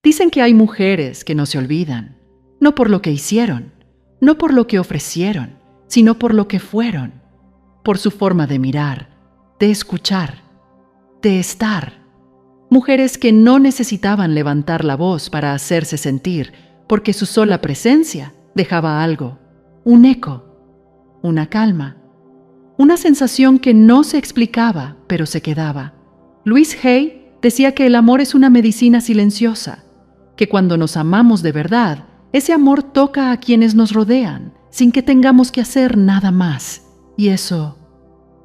Dicen que hay mujeres que no se olvidan, no por lo que hicieron, no por lo que ofrecieron, sino por lo que fueron, por su forma de mirar, de escuchar, de estar. Mujeres que no necesitaban levantar la voz para hacerse sentir, porque su sola presencia dejaba algo, un eco, una calma, una sensación que no se explicaba, pero se quedaba. Louise Hay decía que el amor es una medicina silenciosa, que cuando nos amamos de verdad, ese amor toca a quienes nos rodean, sin que tengamos que hacer nada más. Y eso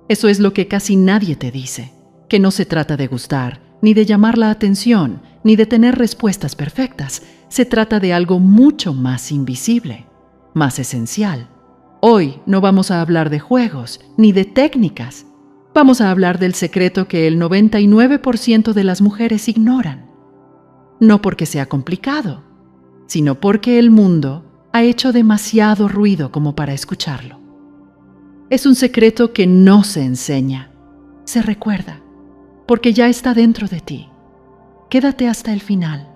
es lo que casi nadie te dice, que no se trata de gustar, ni de llamar la atención, ni de tener respuestas perfectas. Se trata de algo mucho más invisible, más esencial. Hoy no vamos a hablar de juegos, ni de técnicas. Vamos a hablar del secreto que el 99% de las mujeres ignoran. No porque sea complicado, sino porque el mundo ha hecho demasiado ruido como para escucharlo. Es un secreto que no se enseña, se recuerda, porque ya está dentro de ti. Quédate hasta el final,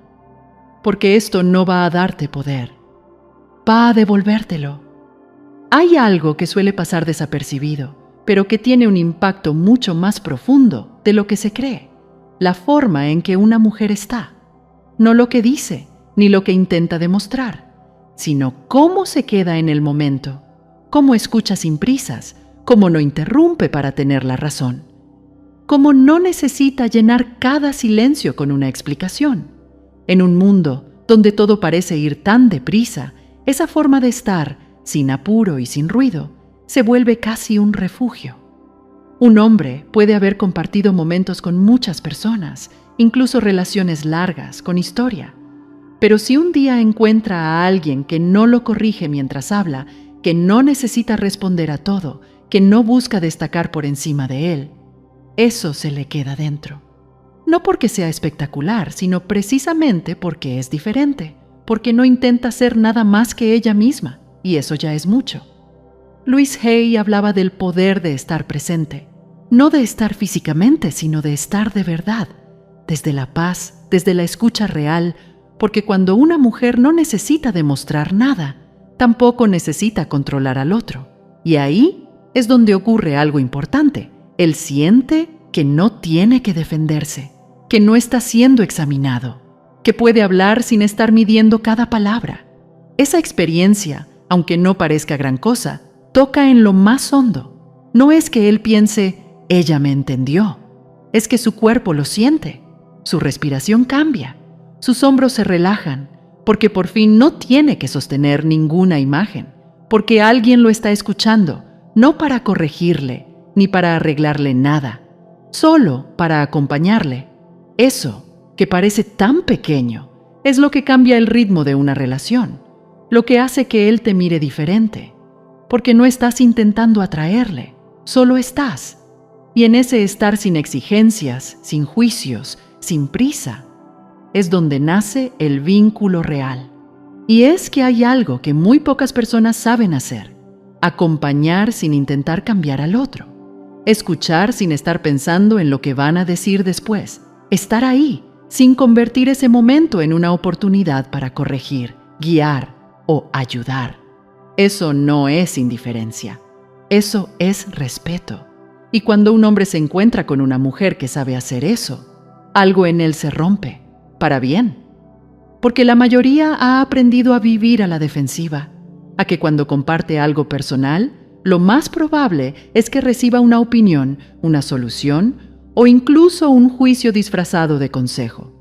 porque esto no va a darte poder, va a devolvértelo. Hay algo que suele pasar desapercibido, pero que tiene un impacto mucho más profundo de lo que se cree: la forma en que una mujer está. No lo que dice, ni lo que intenta demostrar, sino cómo se queda en el momento, cómo escucha sin prisas, cómo no interrumpe para tener la razón, cómo no necesita llenar cada silencio con una explicación. En un mundo donde todo parece ir tan deprisa, esa forma de estar, sin apuro y sin ruido, se vuelve casi un refugio. Un hombre puede haber compartido momentos con muchas personas, incluso relaciones largas, con historia. Pero si un día encuentra a alguien que no lo corrige mientras habla, que no necesita responder a todo, que no busca destacar por encima de él, eso se le queda dentro. No porque sea espectacular, sino precisamente porque es diferente, porque no intenta ser nada más que ella misma, y eso ya es mucho. Louise Hay hablaba del poder de estar presente, no de estar físicamente, sino de estar de verdad, desde la paz, desde la escucha real, porque cuando una mujer no necesita demostrar nada, tampoco necesita controlar al otro. Y ahí es donde ocurre algo importante. Él siente que no tiene que defenderse, que no está siendo examinado, que puede hablar sin estar midiendo cada palabra. Esa experiencia, aunque no parezca gran cosa, toca en lo más hondo. No es que él piense, ella me entendió. Es que su cuerpo lo siente. Su respiración cambia, sus hombros se relajan, porque por fin no tiene que sostener ninguna imagen, porque alguien lo está escuchando, no para corregirle, ni para arreglarle nada, solo para acompañarle. Eso, que parece tan pequeño, es lo que cambia el ritmo de una relación, lo que hace que él te mire diferente, porque no estás intentando atraerle, solo estás. Y en ese estar sin exigencias, sin juicios, sin prisa, es donde nace el vínculo real. Y es que hay algo que muy pocas personas saben hacer: acompañar sin intentar cambiar al otro, escuchar sin estar pensando en lo que van a decir después, estar ahí sin convertir ese momento en una oportunidad para corregir, guiar o ayudar. Eso no es indiferencia, eso es respeto. Y cuando un hombre se encuentra con una mujer que sabe hacer eso, algo en él se rompe, para bien. Porque la mayoría ha aprendido a vivir a la defensiva, a que cuando comparte algo personal, lo más probable es que reciba una opinión, una solución o incluso un juicio disfrazado de consejo.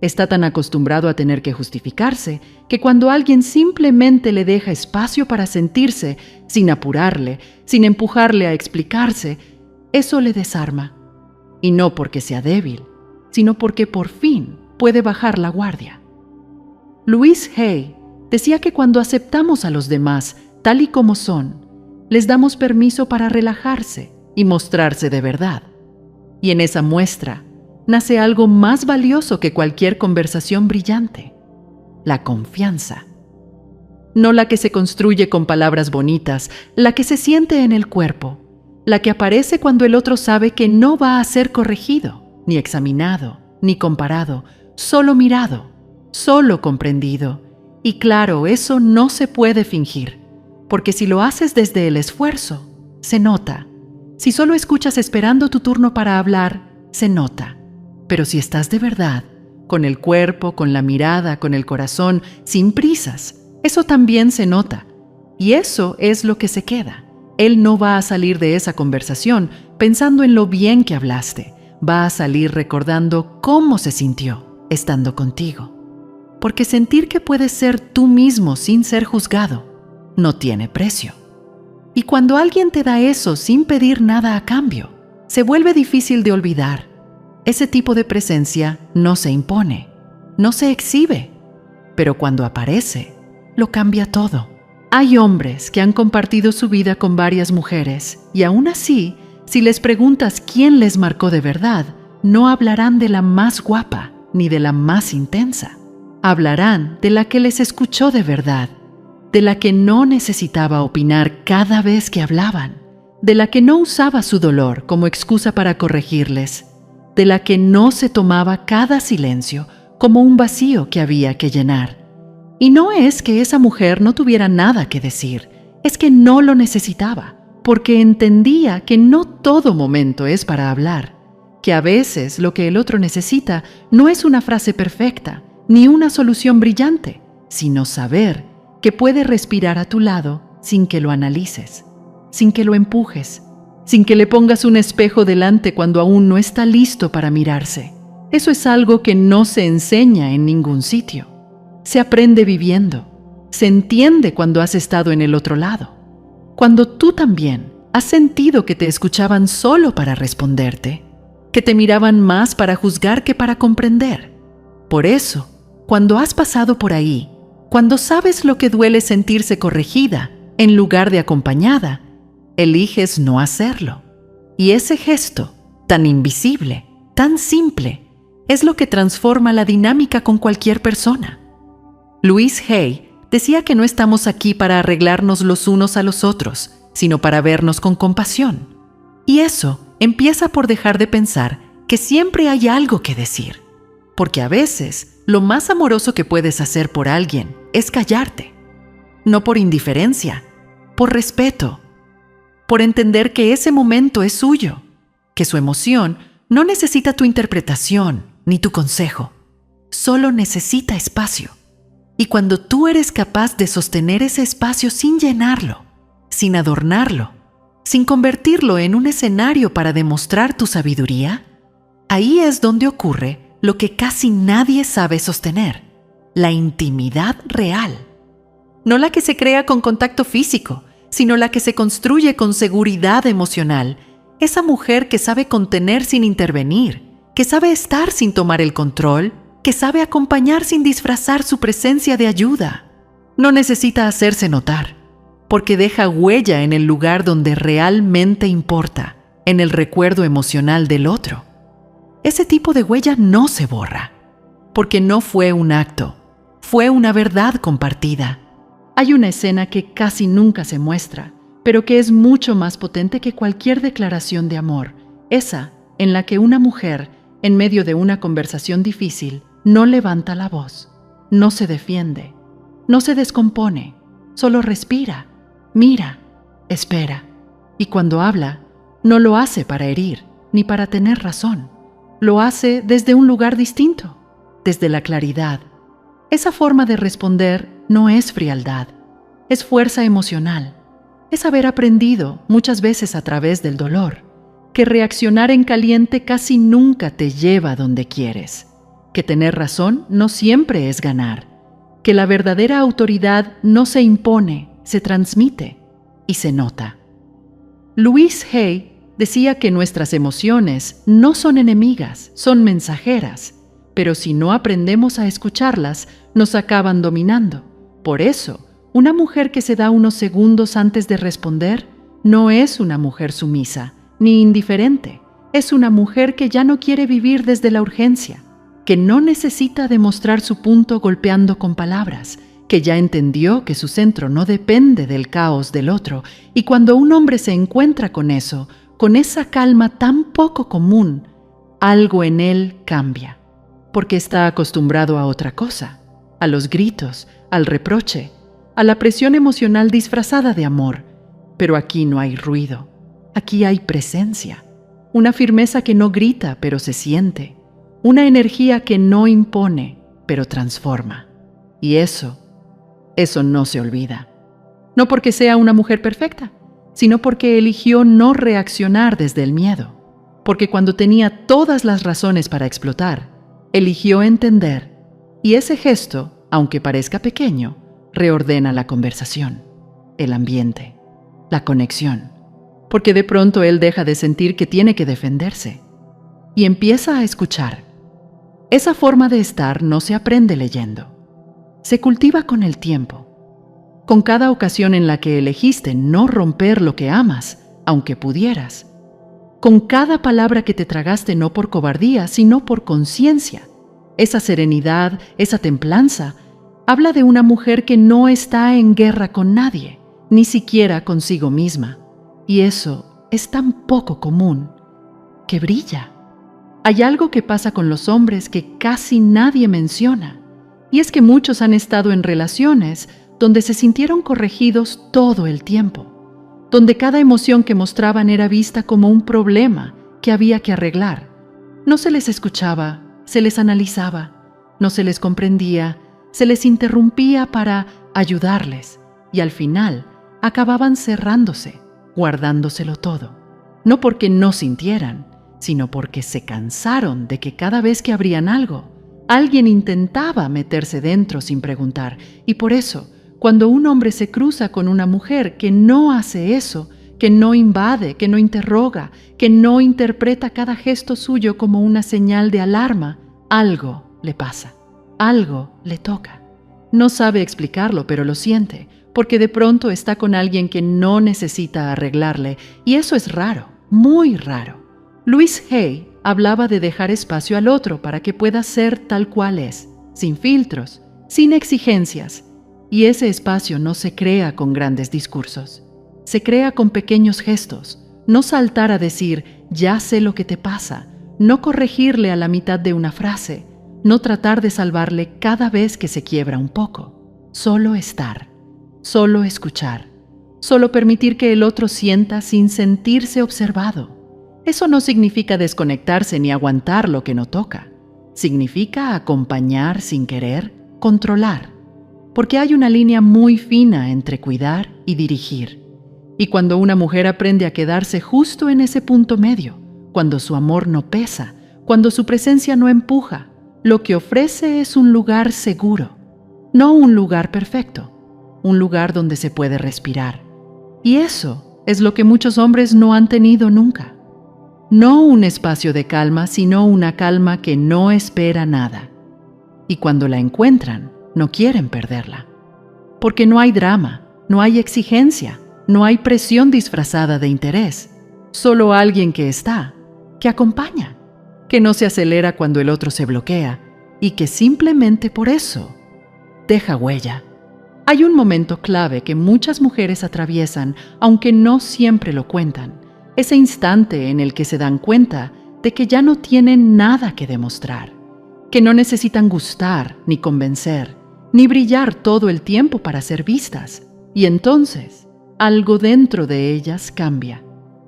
Está tan acostumbrado a tener que justificarse que cuando alguien simplemente le deja espacio para sentirse, sin apurarle, sin empujarle a explicarse, eso le desarma. Y no porque sea débil, sino porque por fin puede bajar la guardia. Louise Hay decía que cuando aceptamos a los demás tal y como son, les damos permiso para relajarse y mostrarse de verdad. Y en esa muestra nace algo más valioso que cualquier conversación brillante: la confianza. No la que se construye con palabras bonitas, la que se siente en el cuerpo, la que aparece cuando el otro sabe que no va a ser corregido, ni examinado, ni comparado, solo mirado, solo comprendido. Y claro, eso no se puede fingir, porque si lo haces desde el esfuerzo, se nota. Si solo escuchas esperando tu turno para hablar, se nota. Pero si estás de verdad, con el cuerpo, con la mirada, con el corazón, sin prisas, eso también se nota. Y eso es lo que se queda. Él no va a salir de esa conversación pensando en lo bien que hablaste. Va a salir recordando cómo se sintió estando contigo. Porque sentir que puedes ser tú mismo sin ser juzgado no tiene precio. Y cuando alguien te da eso sin pedir nada a cambio, se vuelve difícil de olvidar. Ese tipo de presencia no se impone, no se exhibe, pero cuando aparece, lo cambia todo. Hay hombres que han compartido su vida con varias mujeres y aún así, si les preguntas quién les marcó de verdad, no hablarán de la más guapa ni de la más intensa. Hablarán de la que les escuchó de verdad, de la que no necesitaba opinar cada vez que hablaban, de la que no usaba su dolor como excusa para corregirles, de la que no se tomaba cada silencio como un vacío que había que llenar. Y no es que esa mujer no tuviera nada que decir, es que no lo necesitaba, porque entendía que no todo momento es para hablar, que a veces lo que el otro necesita no es una frase perfecta, ni una solución brillante, sino saber que puede respirar a tu lado sin que lo analices, sin que lo empujes, sin que le pongas un espejo delante cuando aún no está listo para mirarse. Eso es algo que no se enseña en ningún sitio. Se aprende viviendo, se entiende cuando has estado en el otro lado. Cuando tú también has sentido que te escuchaban solo para responderte, que te miraban más para juzgar que para comprender. Por eso, cuando has pasado por ahí, cuando sabes lo que duele sentirse corregida en lugar de acompañada, eliges no hacerlo. Y ese gesto, tan invisible, tan simple, es lo que transforma la dinámica con cualquier persona. Louise Hay decía que no estamos aquí para arreglarnos los unos a los otros, sino para vernos con compasión. Y eso empieza por dejar de pensar que siempre hay algo que decir. Porque a veces, lo más amoroso que puedes hacer por alguien es callarte. No por indiferencia, por respeto, por entender que ese momento es suyo, que su emoción no necesita tu interpretación ni tu consejo, solo necesita espacio. Y cuando tú eres capaz de sostener ese espacio sin llenarlo, sin adornarlo, sin convertirlo en un escenario para demostrar tu sabiduría, ahí es donde ocurre lo que casi nadie sabe sostener, la intimidad real. No la que se crea con contacto físico, sino la que se construye con seguridad emocional. Esa mujer que sabe contener sin intervenir, que sabe estar sin tomar el control, que sabe acompañar sin disfrazar su presencia de ayuda. No necesita hacerse notar, porque deja huella en el lugar donde realmente importa, en el recuerdo emocional del otro. Ese tipo de huella no se borra, porque no fue un acto, fue una verdad compartida. Hay una escena que casi nunca se muestra, pero que es mucho más potente que cualquier declaración de amor, esa en la que una mujer, en medio de una conversación difícil, no levanta la voz, no se defiende, no se descompone, solo respira, mira, espera. Y cuando habla, no lo hace para herir, ni para tener razón. Lo hace desde un lugar distinto, desde la claridad. Esa forma de responder no es frialdad, es fuerza emocional. Es haber aprendido, muchas veces a través del dolor, que reaccionar en caliente casi nunca te lleva a donde quieres, que tener razón no siempre es ganar, que la verdadera autoridad no se impone, se transmite y se nota. Louise Hay decía que nuestras emociones no son enemigas, son mensajeras, pero si no aprendemos a escucharlas, nos acaban dominando. Por eso, una mujer que se da unos segundos antes de responder no es una mujer sumisa, ni indiferente. Es una mujer que ya no quiere vivir desde la urgencia, que no necesita demostrar su punto golpeando con palabras, que ya entendió que su centro no depende del caos del otro, y cuando un hombre se encuentra con eso, con esa calma tan poco común, algo en él cambia, porque está acostumbrado a otra cosa, a los gritos, al reproche, a la presión emocional disfrazada de amor. Pero aquí no hay ruido, aquí hay presencia, una firmeza que no grita pero se siente, una energía que no impone pero transforma. Y eso no se olvida. No porque sea una mujer perfecta, sino porque eligió no reaccionar desde el miedo. Porque cuando tenía todas las razones para explotar, eligió entender. Y ese gesto, aunque parezca pequeño, reordena la conversación, el ambiente, la conexión. Porque de pronto él deja de sentir que tiene que defenderse y empieza a escuchar. Esa forma de estar no se aprende leyendo. Se cultiva con el tiempo. Con cada ocasión en la que elegiste no romper lo que amas, aunque pudieras. Con cada palabra que te tragaste no por cobardía, sino por conciencia. Esa serenidad, esa templanza, habla de una mujer que no está en guerra con nadie, ni siquiera consigo misma. Y eso es tan poco común, que brilla. Hay algo que pasa con los hombres que casi nadie menciona, y es que muchos han estado en relaciones donde se sintieron corregidos todo el tiempo, donde cada emoción que mostraban era vista como un problema que había que arreglar. No se les escuchaba, se les analizaba, no se les comprendía, se les interrumpía para ayudarles, y al final acababan cerrándose, guardándoselo todo. No porque no sintieran, sino porque se cansaron de que cada vez que abrían algo, alguien intentaba meterse dentro sin preguntar, y por eso, cuando un hombre se cruza con una mujer que no hace eso, que no invade, que no interroga, que no interpreta cada gesto suyo como una señal de alarma, algo le pasa, algo le toca. No sabe explicarlo, pero lo siente, porque de pronto está con alguien que no necesita arreglarle, y eso es raro, muy raro. Louise Hay hablaba de dejar espacio al otro para que pueda ser tal cual es, sin filtros, sin exigencias. Y ese espacio no se crea con grandes discursos, se crea con pequeños gestos, no saltar a decir, ya sé lo que te pasa, no corregirle a la mitad de una frase, no tratar de salvarle cada vez que se quiebra un poco, solo estar, solo escuchar, solo permitir que el otro sienta sin sentirse observado. Eso no significa desconectarse ni aguantar lo que no toca, significa acompañar sin querer, controlar. Porque hay una línea muy fina entre cuidar y dirigir. Y cuando una mujer aprende a quedarse justo en ese punto medio, cuando su amor no pesa, cuando su presencia no empuja, lo que ofrece es un lugar seguro, no un lugar perfecto, un lugar donde se puede respirar. Y eso es lo que muchos hombres no han tenido nunca. No un espacio de calma, sino una calma que no espera nada. Y cuando la encuentran, no quieren perderla. Porque no hay drama, no hay exigencia, no hay presión disfrazada de interés. Solo alguien que está, que acompaña, que no se acelera cuando el otro se bloquea y que simplemente por eso deja huella. Hay un momento clave que muchas mujeres atraviesan, aunque no siempre lo cuentan. Ese instante en el que se dan cuenta de que ya no tienen nada que demostrar, que no necesitan gustar ni convencer, ni brillar todo el tiempo para ser vistas. Y entonces, algo dentro de ellas cambia.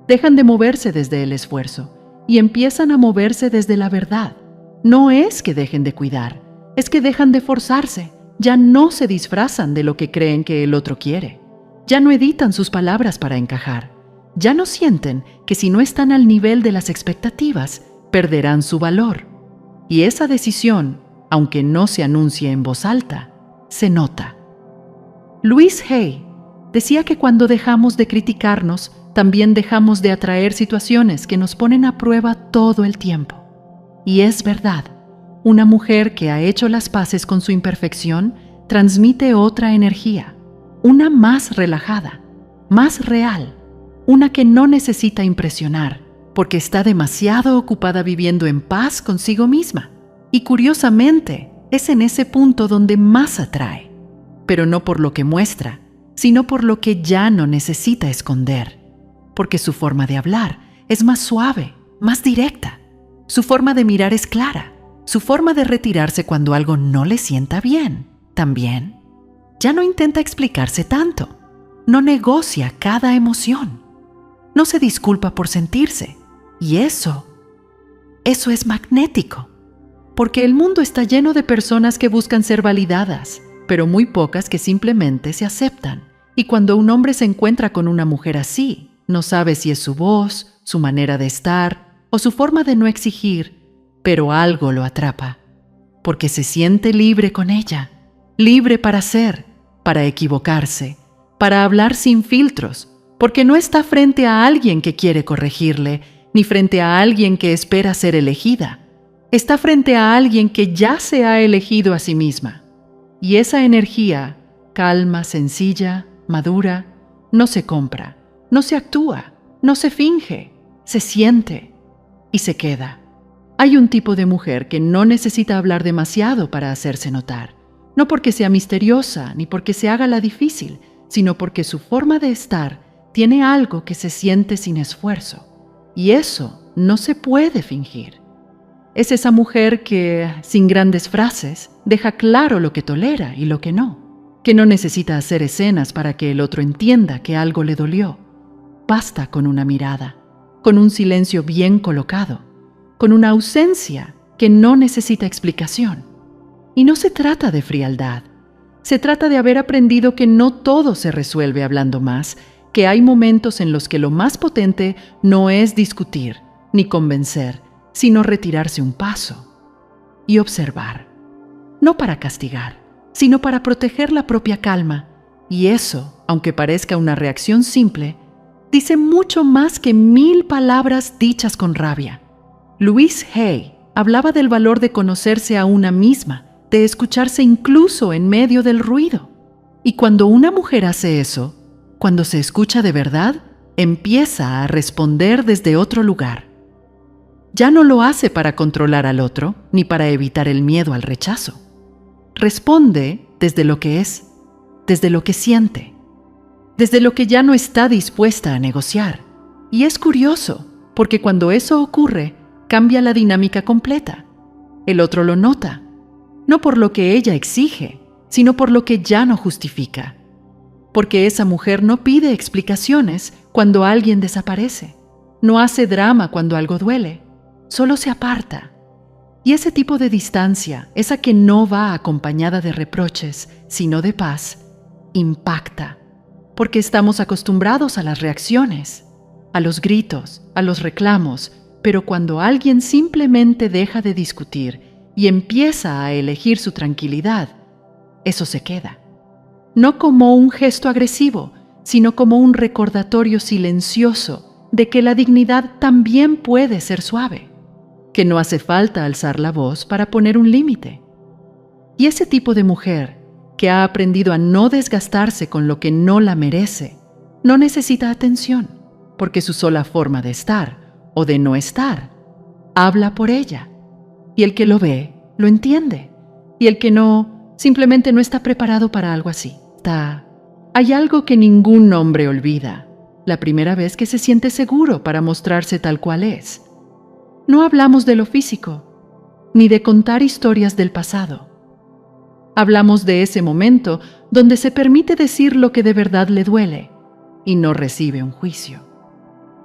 Dejan de moverse desde el esfuerzo y empiezan a moverse desde la verdad. No es que dejen de cuidar, es que dejan de forzarse. Ya no se disfrazan de lo que creen que el otro quiere. Ya no editan sus palabras para encajar. Ya no sienten que si no están al nivel de las expectativas, perderán su valor. Y esa decisión, aunque no se anuncie en voz alta, se nota. Louise Hay decía que cuando dejamos de criticarnos, también dejamos de atraer situaciones que nos ponen a prueba todo el tiempo. Y es verdad, una mujer que ha hecho las paces con su imperfección transmite otra energía, una más relajada, más real, una que no necesita impresionar, porque está demasiado ocupada viviendo en paz consigo misma. Y curiosamente, es en ese punto donde más atrae, pero no por lo que muestra, sino por lo que ya no necesita esconder, porque su forma de hablar es más suave, más directa, su forma de mirar es clara, su forma de retirarse cuando algo no le sienta bien también. Ya no intenta explicarse tanto, no negocia cada emoción, no se disculpa por sentirse. Y eso es magnético, porque el mundo está lleno de personas que buscan ser validadas, pero muy pocas que simplemente se aceptan. Y cuando un hombre se encuentra con una mujer así, no sabe si es su voz, su manera de estar o su forma de no exigir, pero algo lo atrapa, porque se siente libre con ella, libre para ser, para equivocarse, para hablar sin filtros, porque no está frente a alguien que quiere corregirle, ni frente a alguien que espera ser elegida. Está frente a alguien que ya se ha elegido a sí misma. Y esa energía, calma, sencilla, madura, no se compra, no se actúa, no se finge, se siente y se queda. Hay un tipo de mujer que no necesita hablar demasiado para hacerse notar, no porque sea misteriosa ni porque se haga la difícil, sino porque su forma de estar tiene algo que se siente sin esfuerzo. Y eso no se puede fingir. Es esa mujer que, sin grandes frases, deja claro lo que tolera y lo que no necesita hacer escenas para que el otro entienda que algo le dolió. Basta con una mirada, con un silencio bien colocado, con una ausencia que no necesita explicación. Y no se trata de frialdad, se trata de haber aprendido que no todo se resuelve hablando más, que hay momentos en los que lo más potente no es discutir ni convencer, sino retirarse un paso y observar, no para castigar, sino para proteger la propia calma. Y eso, aunque parezca una reacción simple, dice mucho más que 1000 palabras dichas con rabia. Louise Hay hablaba del valor de conocerse a una misma, de escucharse incluso en medio del ruido. Y cuando una mujer hace eso, cuando se escucha de verdad, empieza a responder desde otro lugar. Ya no lo hace para controlar al otro, ni para evitar el miedo al rechazo. Responde desde lo que es, desde lo que siente, desde lo que ya no está dispuesta a negociar. Y es curioso, porque cuando eso ocurre, cambia la dinámica completa. El otro lo nota, no por lo que ella exige, sino por lo que ya no justifica. Porque esa mujer no pide explicaciones cuando alguien desaparece, no hace drama cuando algo duele, solo se aparta. Y ese tipo de distancia, esa que no va acompañada de reproches, sino de paz, impacta, porque estamos acostumbrados a las reacciones, a los gritos, a los reclamos, pero cuando alguien simplemente deja de discutir y empieza a elegir su tranquilidad, eso se queda. No como un gesto agresivo, sino como un recordatorio silencioso de que la dignidad también puede ser suave, que no hace falta alzar la voz para poner un límite. Y ese tipo de mujer, que ha aprendido a no desgastarse con lo que no la merece, no necesita atención, porque su sola forma de estar o de no estar habla por ella. Y el que lo ve, lo entiende. Y el que no, simplemente no está preparado para algo así. Hay algo que ningún hombre olvida, la primera vez que se siente seguro para mostrarse tal cual es. No hablamos de lo físico, ni de contar historias del pasado. Hablamos de ese momento donde se permite decir lo que de verdad le duele y no recibe un juicio.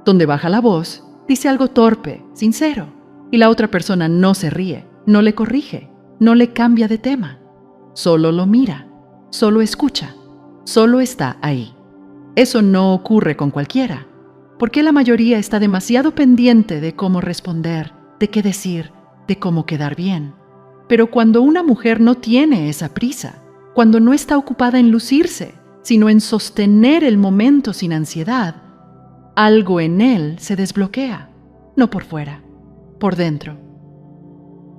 Donde baja la voz, dice algo torpe, sincero, y la otra persona no se ríe, no le corrige, no le cambia de tema. Solo lo mira, solo escucha, solo está ahí. Eso no ocurre con cualquiera, porque la mayoría está demasiado pendiente de cómo responder, de qué decir, de cómo quedar bien. Pero cuando una mujer no tiene esa prisa, cuando no está ocupada en lucirse, sino en sostener el momento sin ansiedad, algo en él se desbloquea, no por fuera, por dentro.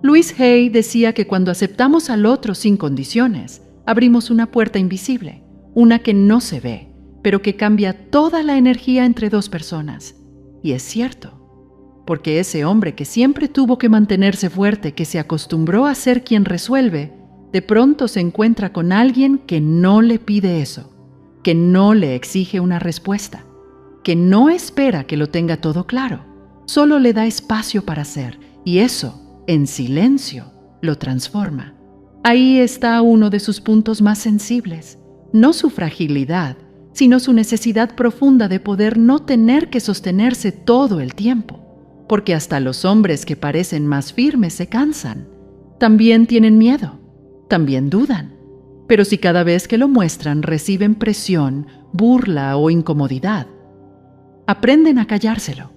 Louise Hay decía que cuando aceptamos al otro sin condiciones, abrimos una puerta invisible, una que no se ve, pero que cambia toda la energía entre dos personas. Y es cierto, porque ese hombre que siempre tuvo que mantenerse fuerte, que se acostumbró a ser quien resuelve, de pronto se encuentra con alguien que no le pide eso, que no le exige una respuesta, que no espera que lo tenga todo claro, solo le da espacio para ser, y eso, en silencio, lo transforma. Ahí está uno de sus puntos más sensibles, no su fragilidad, sino su necesidad profunda de poder no tener que sostenerse todo el tiempo, porque hasta los hombres que parecen más firmes se cansan. También tienen miedo, también dudan, pero si cada vez que lo muestran reciben presión, burla o incomodidad, aprenden a callárselo,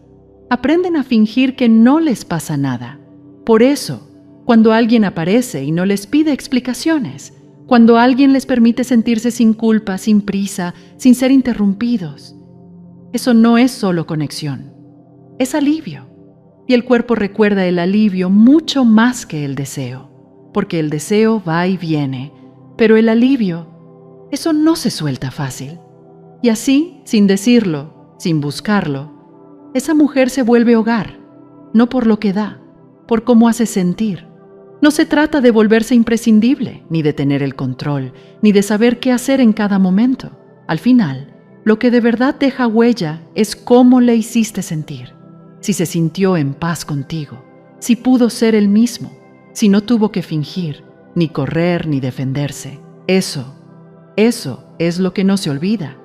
aprenden a fingir que no les pasa nada. Por eso, cuando alguien aparece y no les pide explicaciones, cuando alguien les permite sentirse sin culpa, sin prisa, sin ser interrumpidos, eso no es solo conexión, es alivio. Y el cuerpo recuerda el alivio mucho más que el deseo, porque el deseo va y viene, pero el alivio, eso no se suelta fácil. Y así, sin decirlo, sin buscarlo, esa mujer se vuelve hogar, no por lo que da, por cómo hace sentir. No se trata de volverse imprescindible, ni de tener el control, ni de saber qué hacer en cada momento. Al final, lo que de verdad deja huella es cómo le hiciste sentir. Si se sintió en paz contigo, si pudo ser él mismo, si no tuvo que fingir, ni correr, ni defenderse. Eso es lo que no se olvida.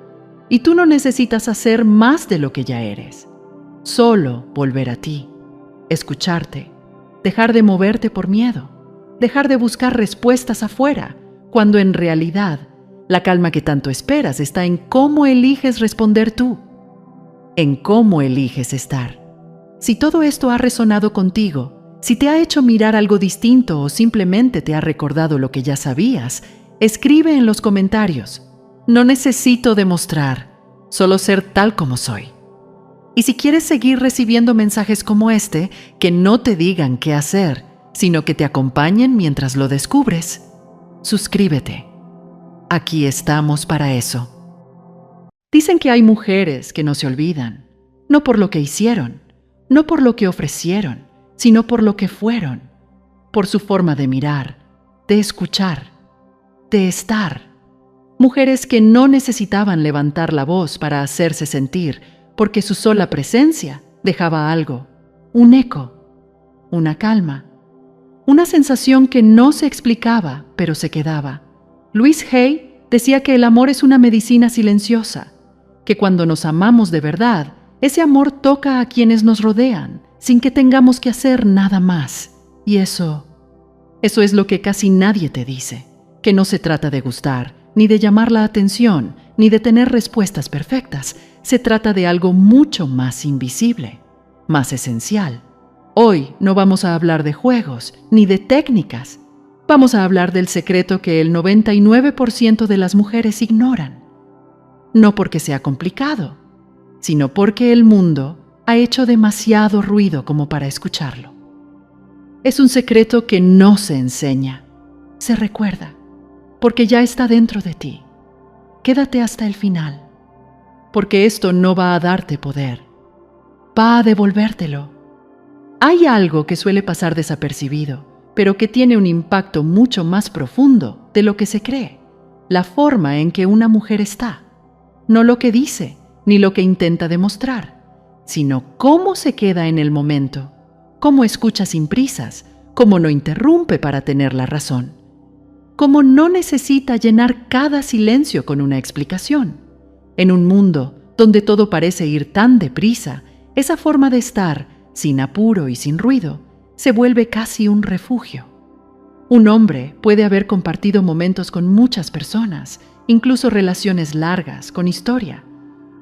Y tú no necesitas hacer más de lo que ya eres. Solo volver a ti, escucharte, dejar de moverte por miedo, dejar de buscar respuestas afuera, cuando en realidad la calma que tanto esperas está en cómo eliges responder tú, en cómo eliges estar. Si todo esto ha resonado contigo, si te ha hecho mirar algo distinto o simplemente te ha recordado lo que ya sabías, escribe en los comentarios. No necesito demostrar, solo ser tal como soy. Y si quieres seguir recibiendo mensajes como este, que no te digan qué hacer, sino que te acompañen mientras lo descubres, suscríbete. Aquí estamos para eso. Dicen que hay mujeres que no se olvidan, no por lo que hicieron, no por lo que ofrecieron, sino por lo que fueron, por su forma de mirar, de escuchar, de estar. Mujeres que no necesitaban levantar la voz para hacerse sentir, porque su sola presencia dejaba algo, un eco, una calma, una sensación que no se explicaba, pero se quedaba. Louise Hay decía que el amor es una medicina silenciosa, que cuando nos amamos de verdad, ese amor toca a quienes nos rodean, sin que tengamos que hacer nada más. Y eso es lo que casi nadie te dice, que no se trata de gustar, ni de llamar la atención, ni de tener respuestas perfectas. Se trata de algo mucho más invisible, más esencial. Hoy no vamos a hablar de juegos, ni de técnicas. Vamos a hablar del secreto que el 99% de las mujeres ignoran. No porque sea complicado, sino porque el mundo ha hecho demasiado ruido como para escucharlo. Es un secreto que no se enseña, se recuerda, porque ya está dentro de ti. Quédate hasta el final, porque esto no va a darte poder, va a devolvértelo. Hay algo que suele pasar desapercibido, pero que tiene un impacto mucho más profundo de lo que se cree: la forma en que una mujer está, no lo que dice, ni lo que intenta demostrar, sino cómo se queda en el momento, cómo escucha sin prisas, cómo no interrumpe para tener la razón, cómo no necesita llenar cada silencio con una explicación. En un mundo donde todo parece ir tan deprisa, esa forma de estar, sin apuro y sin ruido, se vuelve casi un refugio. Un hombre puede haber compartido momentos con muchas personas, incluso relaciones largas, con historia.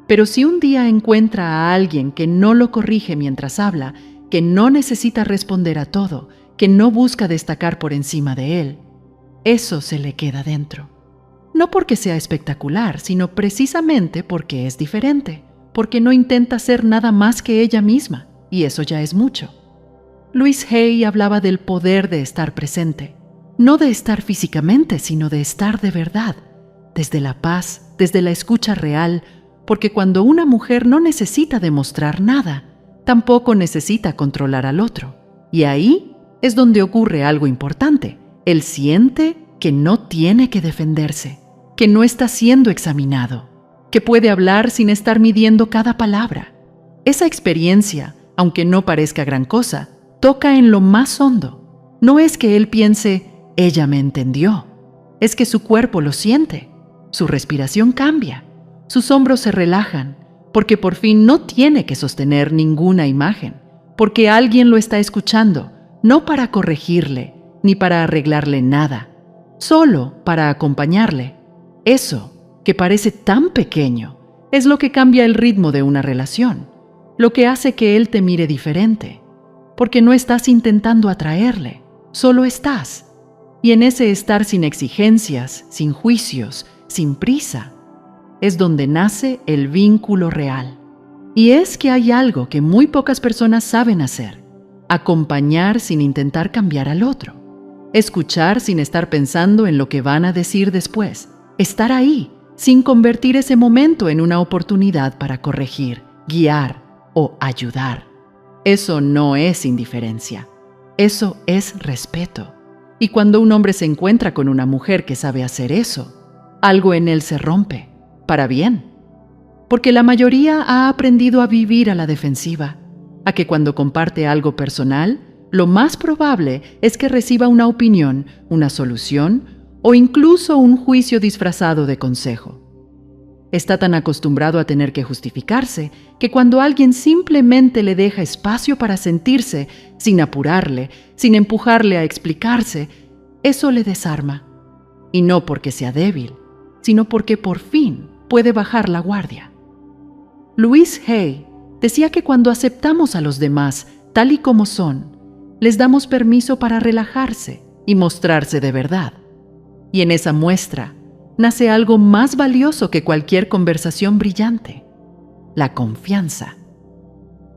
Pero si un día encuentra a alguien que no lo corrige mientras habla, que no necesita responder a todo, que no busca destacar por encima de él, eso se le queda dentro. No porque sea espectacular, sino precisamente porque es diferente, porque no intenta ser nada más que ella misma, y eso ya es mucho. Louise Hay hablaba del poder de estar presente, no de estar físicamente, sino de estar de verdad, desde la paz, desde la escucha real, porque cuando una mujer no necesita demostrar nada, tampoco necesita controlar al otro. Y ahí es donde ocurre algo importante. Él siente que no tiene que defenderse, que no está siendo examinado, que puede hablar sin estar midiendo cada palabra. Esa experiencia, aunque no parezca gran cosa, toca en lo más hondo. No es que él piense, ella me entendió, es que su cuerpo lo siente, su respiración cambia, sus hombros se relajan, porque por fin no tiene que sostener ninguna imagen, porque alguien lo está escuchando, no para corregirle, ni para arreglarle nada, solo para acompañarle. Eso, que parece tan pequeño, es lo que cambia el ritmo de una relación, lo que hace que él te mire diferente, porque no estás intentando atraerle, solo estás. Y en ese estar sin exigencias, sin juicios, sin prisa, es donde nace el vínculo real. Y es que hay algo que muy pocas personas saben hacer: acompañar sin intentar cambiar al otro, escuchar sin estar pensando en lo que van a decir después, estar ahí sin convertir ese momento en una oportunidad para corregir, guiar o ayudar. Eso no es indiferencia, eso es respeto. Y cuando un hombre se encuentra con una mujer que sabe hacer eso, algo en él se rompe, para bien. Porque la mayoría ha aprendido a vivir a la defensiva, a que cuando comparte algo personal, lo más probable es que reciba una opinión, una solución o incluso un juicio disfrazado de consejo. Está tan acostumbrado a tener que justificarse que cuando alguien simplemente le deja espacio para sentirse, sin apurarle, sin empujarle a explicarse, eso le desarma. Y no porque sea débil, sino porque por fin puede bajar la guardia. Louise Hay decía que cuando aceptamos a los demás tal y como son, les damos permiso para relajarse y mostrarse de verdad. Y en esa muestra nace algo más valioso que cualquier conversación brillante: la confianza.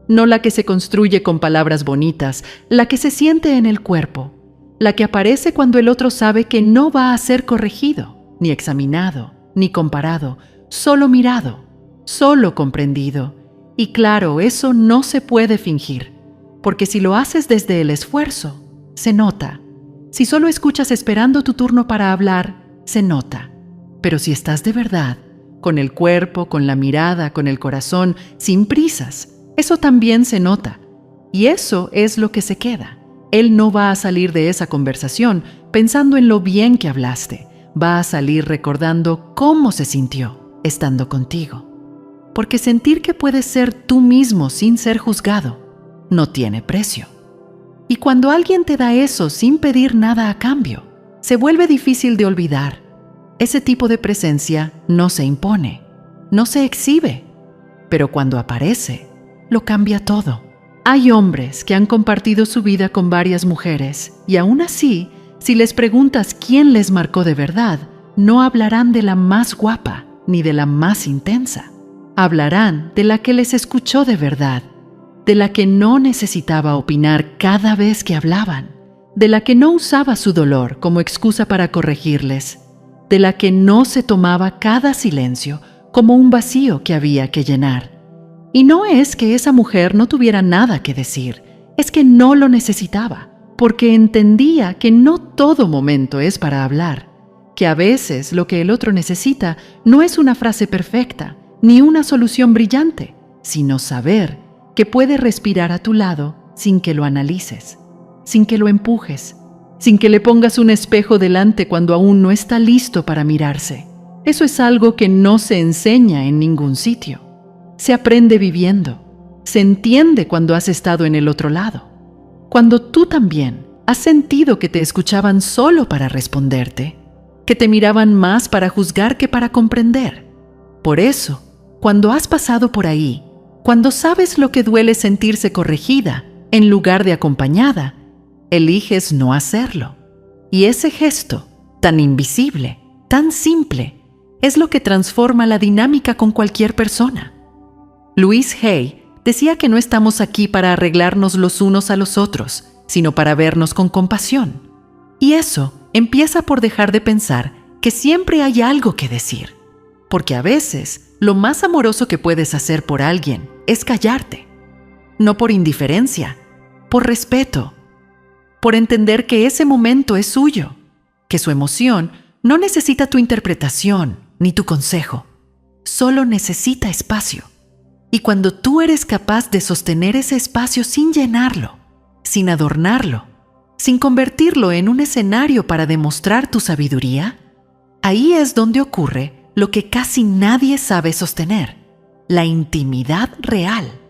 No la que se construye con palabras bonitas, la que se siente en el cuerpo, la que aparece cuando el otro sabe que no va a ser corregido, ni examinado, ni comparado, solo mirado, solo comprendido. Y claro, eso no se puede fingir, porque si lo haces desde el esfuerzo, se nota. Si solo escuchas esperando tu turno para hablar, se nota. Pero si estás de verdad, con el cuerpo, con la mirada, con el corazón, sin prisas, eso también se nota. Y eso es lo que se queda. Él no va a salir de esa conversación pensando en lo bien que hablaste. Va a salir recordando cómo se sintió estando contigo. Porque sentir que puedes ser tú mismo sin ser juzgado no tiene precio. Y cuando alguien te da eso sin pedir nada a cambio, se vuelve difícil de olvidar. Ese tipo de presencia no se impone, no se exhibe, pero cuando aparece, lo cambia todo. Hay hombres que han compartido su vida con varias mujeres y aún así, si les preguntas quién les marcó de verdad, no hablarán de la más guapa ni de la más intensa. Hablarán de la que les escuchó de verdad, de la que no necesitaba opinar cada vez que hablaban, de la que no usaba su dolor como excusa para corregirles, de la que no se tomaba cada silencio como un vacío que había que llenar. Y no es que esa mujer no tuviera nada que decir, es que no lo necesitaba, porque entendía que no todo momento es para hablar, que a veces lo que el otro necesita no es una frase perfecta, ni una solución brillante, sino saber que puede respirar a tu lado sin que lo analices, sin que lo empujes, sin que le pongas un espejo delante cuando aún no está listo para mirarse. Eso es algo que no se enseña en ningún sitio. Se aprende viviendo, se entiende cuando has estado en el otro lado. Cuando tú también has sentido que te escuchaban solo para responderte, que te miraban más para juzgar que para comprender. Por eso, cuando has pasado por ahí, cuando sabes lo que duele sentirse corregida en lugar de acompañada, eliges no hacerlo. Y ese gesto, tan invisible, tan simple, es lo que transforma la dinámica con cualquier persona. Louise Hay decía que no estamos aquí para arreglarnos los unos a los otros, sino para vernos con compasión. Y eso empieza por dejar de pensar que siempre hay algo que decir, porque a veces lo más amoroso que puedes hacer por alguien es callarte, no por indiferencia, por respeto, por entender que ese momento es suyo, que su emoción no necesita tu interpretación ni tu consejo, solo necesita espacio. Y cuando tú eres capaz de sostener ese espacio sin llenarlo, sin adornarlo, sin convertirlo en un escenario para demostrar tu sabiduría, ahí es donde ocurre lo que casi nadie sabe sostener, la intimidad real.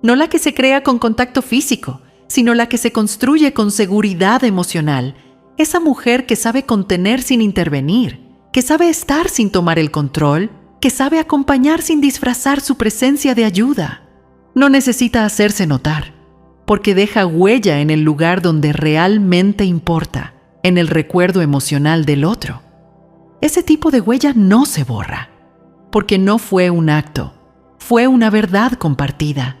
No la que se crea con contacto físico, sino la que se construye con seguridad emocional. Esa mujer que sabe contener sin intervenir, que sabe estar sin tomar el control, que sabe acompañar sin disfrazar su presencia de ayuda. No necesita hacerse notar, porque deja huella en el lugar donde realmente importa, en el recuerdo emocional del otro. Ese tipo de huella no se borra, porque no fue un acto, fue una verdad compartida.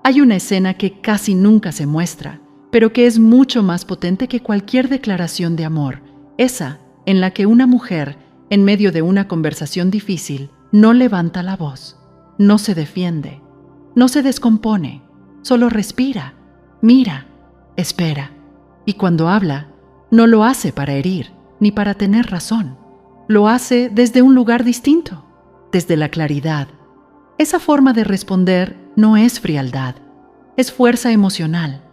Hay una escena que casi nunca se muestra, pero que es mucho más potente que cualquier declaración de amor, esa en la que una mujer, en medio de una conversación difícil, no levanta la voz, no se defiende, no se descompone, solo respira, mira, espera, y cuando habla, no lo hace para herir ni para tener razón, lo hace desde un lugar distinto, desde la claridad. Esa forma de responder no es frialdad, es fuerza emocional,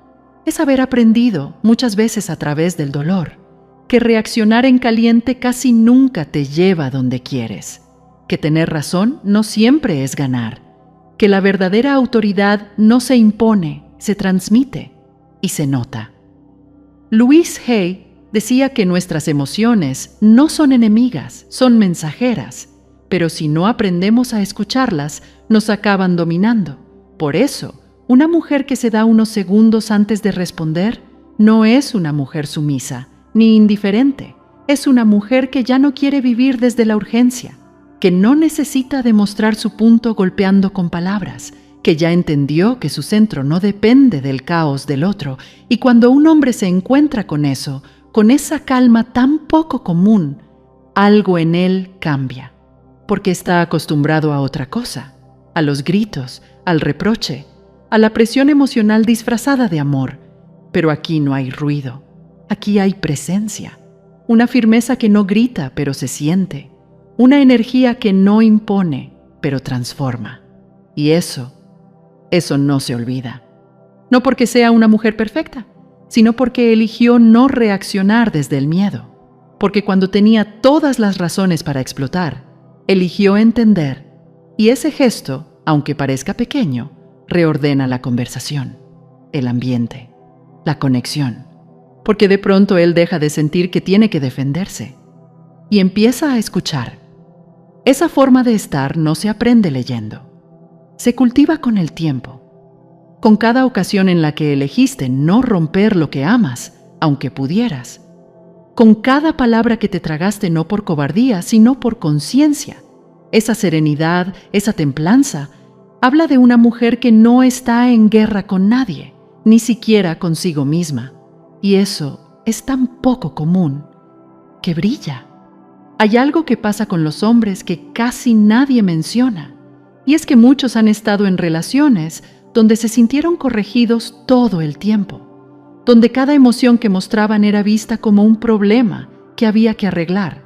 es haber aprendido, muchas veces a través del dolor, que reaccionar en caliente casi nunca te lleva donde quieres, que tener razón no siempre es ganar, que la verdadera autoridad no se impone, se transmite y se nota. Louise Hay decía que nuestras emociones no son enemigas, son mensajeras, pero si no aprendemos a escucharlas, nos acaban dominando. Por eso, una mujer que se da unos segundos antes de responder no es una mujer sumisa, ni indiferente. Es una mujer que ya no quiere vivir desde la urgencia, que no necesita demostrar su punto golpeando con palabras, que ya entendió que su centro no depende del caos del otro, y cuando un hombre se encuentra con eso, con esa calma tan poco común, algo en él cambia, porque está acostumbrado a otra cosa, a los gritos, al reproche, a la presión emocional disfrazada de amor. Pero aquí no hay ruido, aquí hay presencia, una firmeza que no grita pero se siente, una energía que no impone pero transforma. Y eso no se olvida. No porque sea una mujer perfecta, sino porque eligió no reaccionar desde el miedo, porque cuando tenía todas las razones para explotar, eligió entender, y ese gesto, aunque parezca pequeño, reordena la conversación, el ambiente, la conexión, porque de pronto él deja de sentir que tiene que defenderse y empieza a escuchar. Esa forma de estar no se aprende leyendo, se cultiva con el tiempo, con cada ocasión en la que elegiste no romper lo que amas, aunque pudieras, con cada palabra que te tragaste no por cobardía, sino por conciencia. Esa serenidad, esa templanza, habla de una mujer que no está en guerra con nadie, ni siquiera consigo misma. Y eso es tan poco común, que brilla. Hay algo que pasa con los hombres que casi nadie menciona, y es que muchos han estado en relaciones donde se sintieron corregidos todo el tiempo, donde cada emoción que mostraban era vista como un problema que había que arreglar.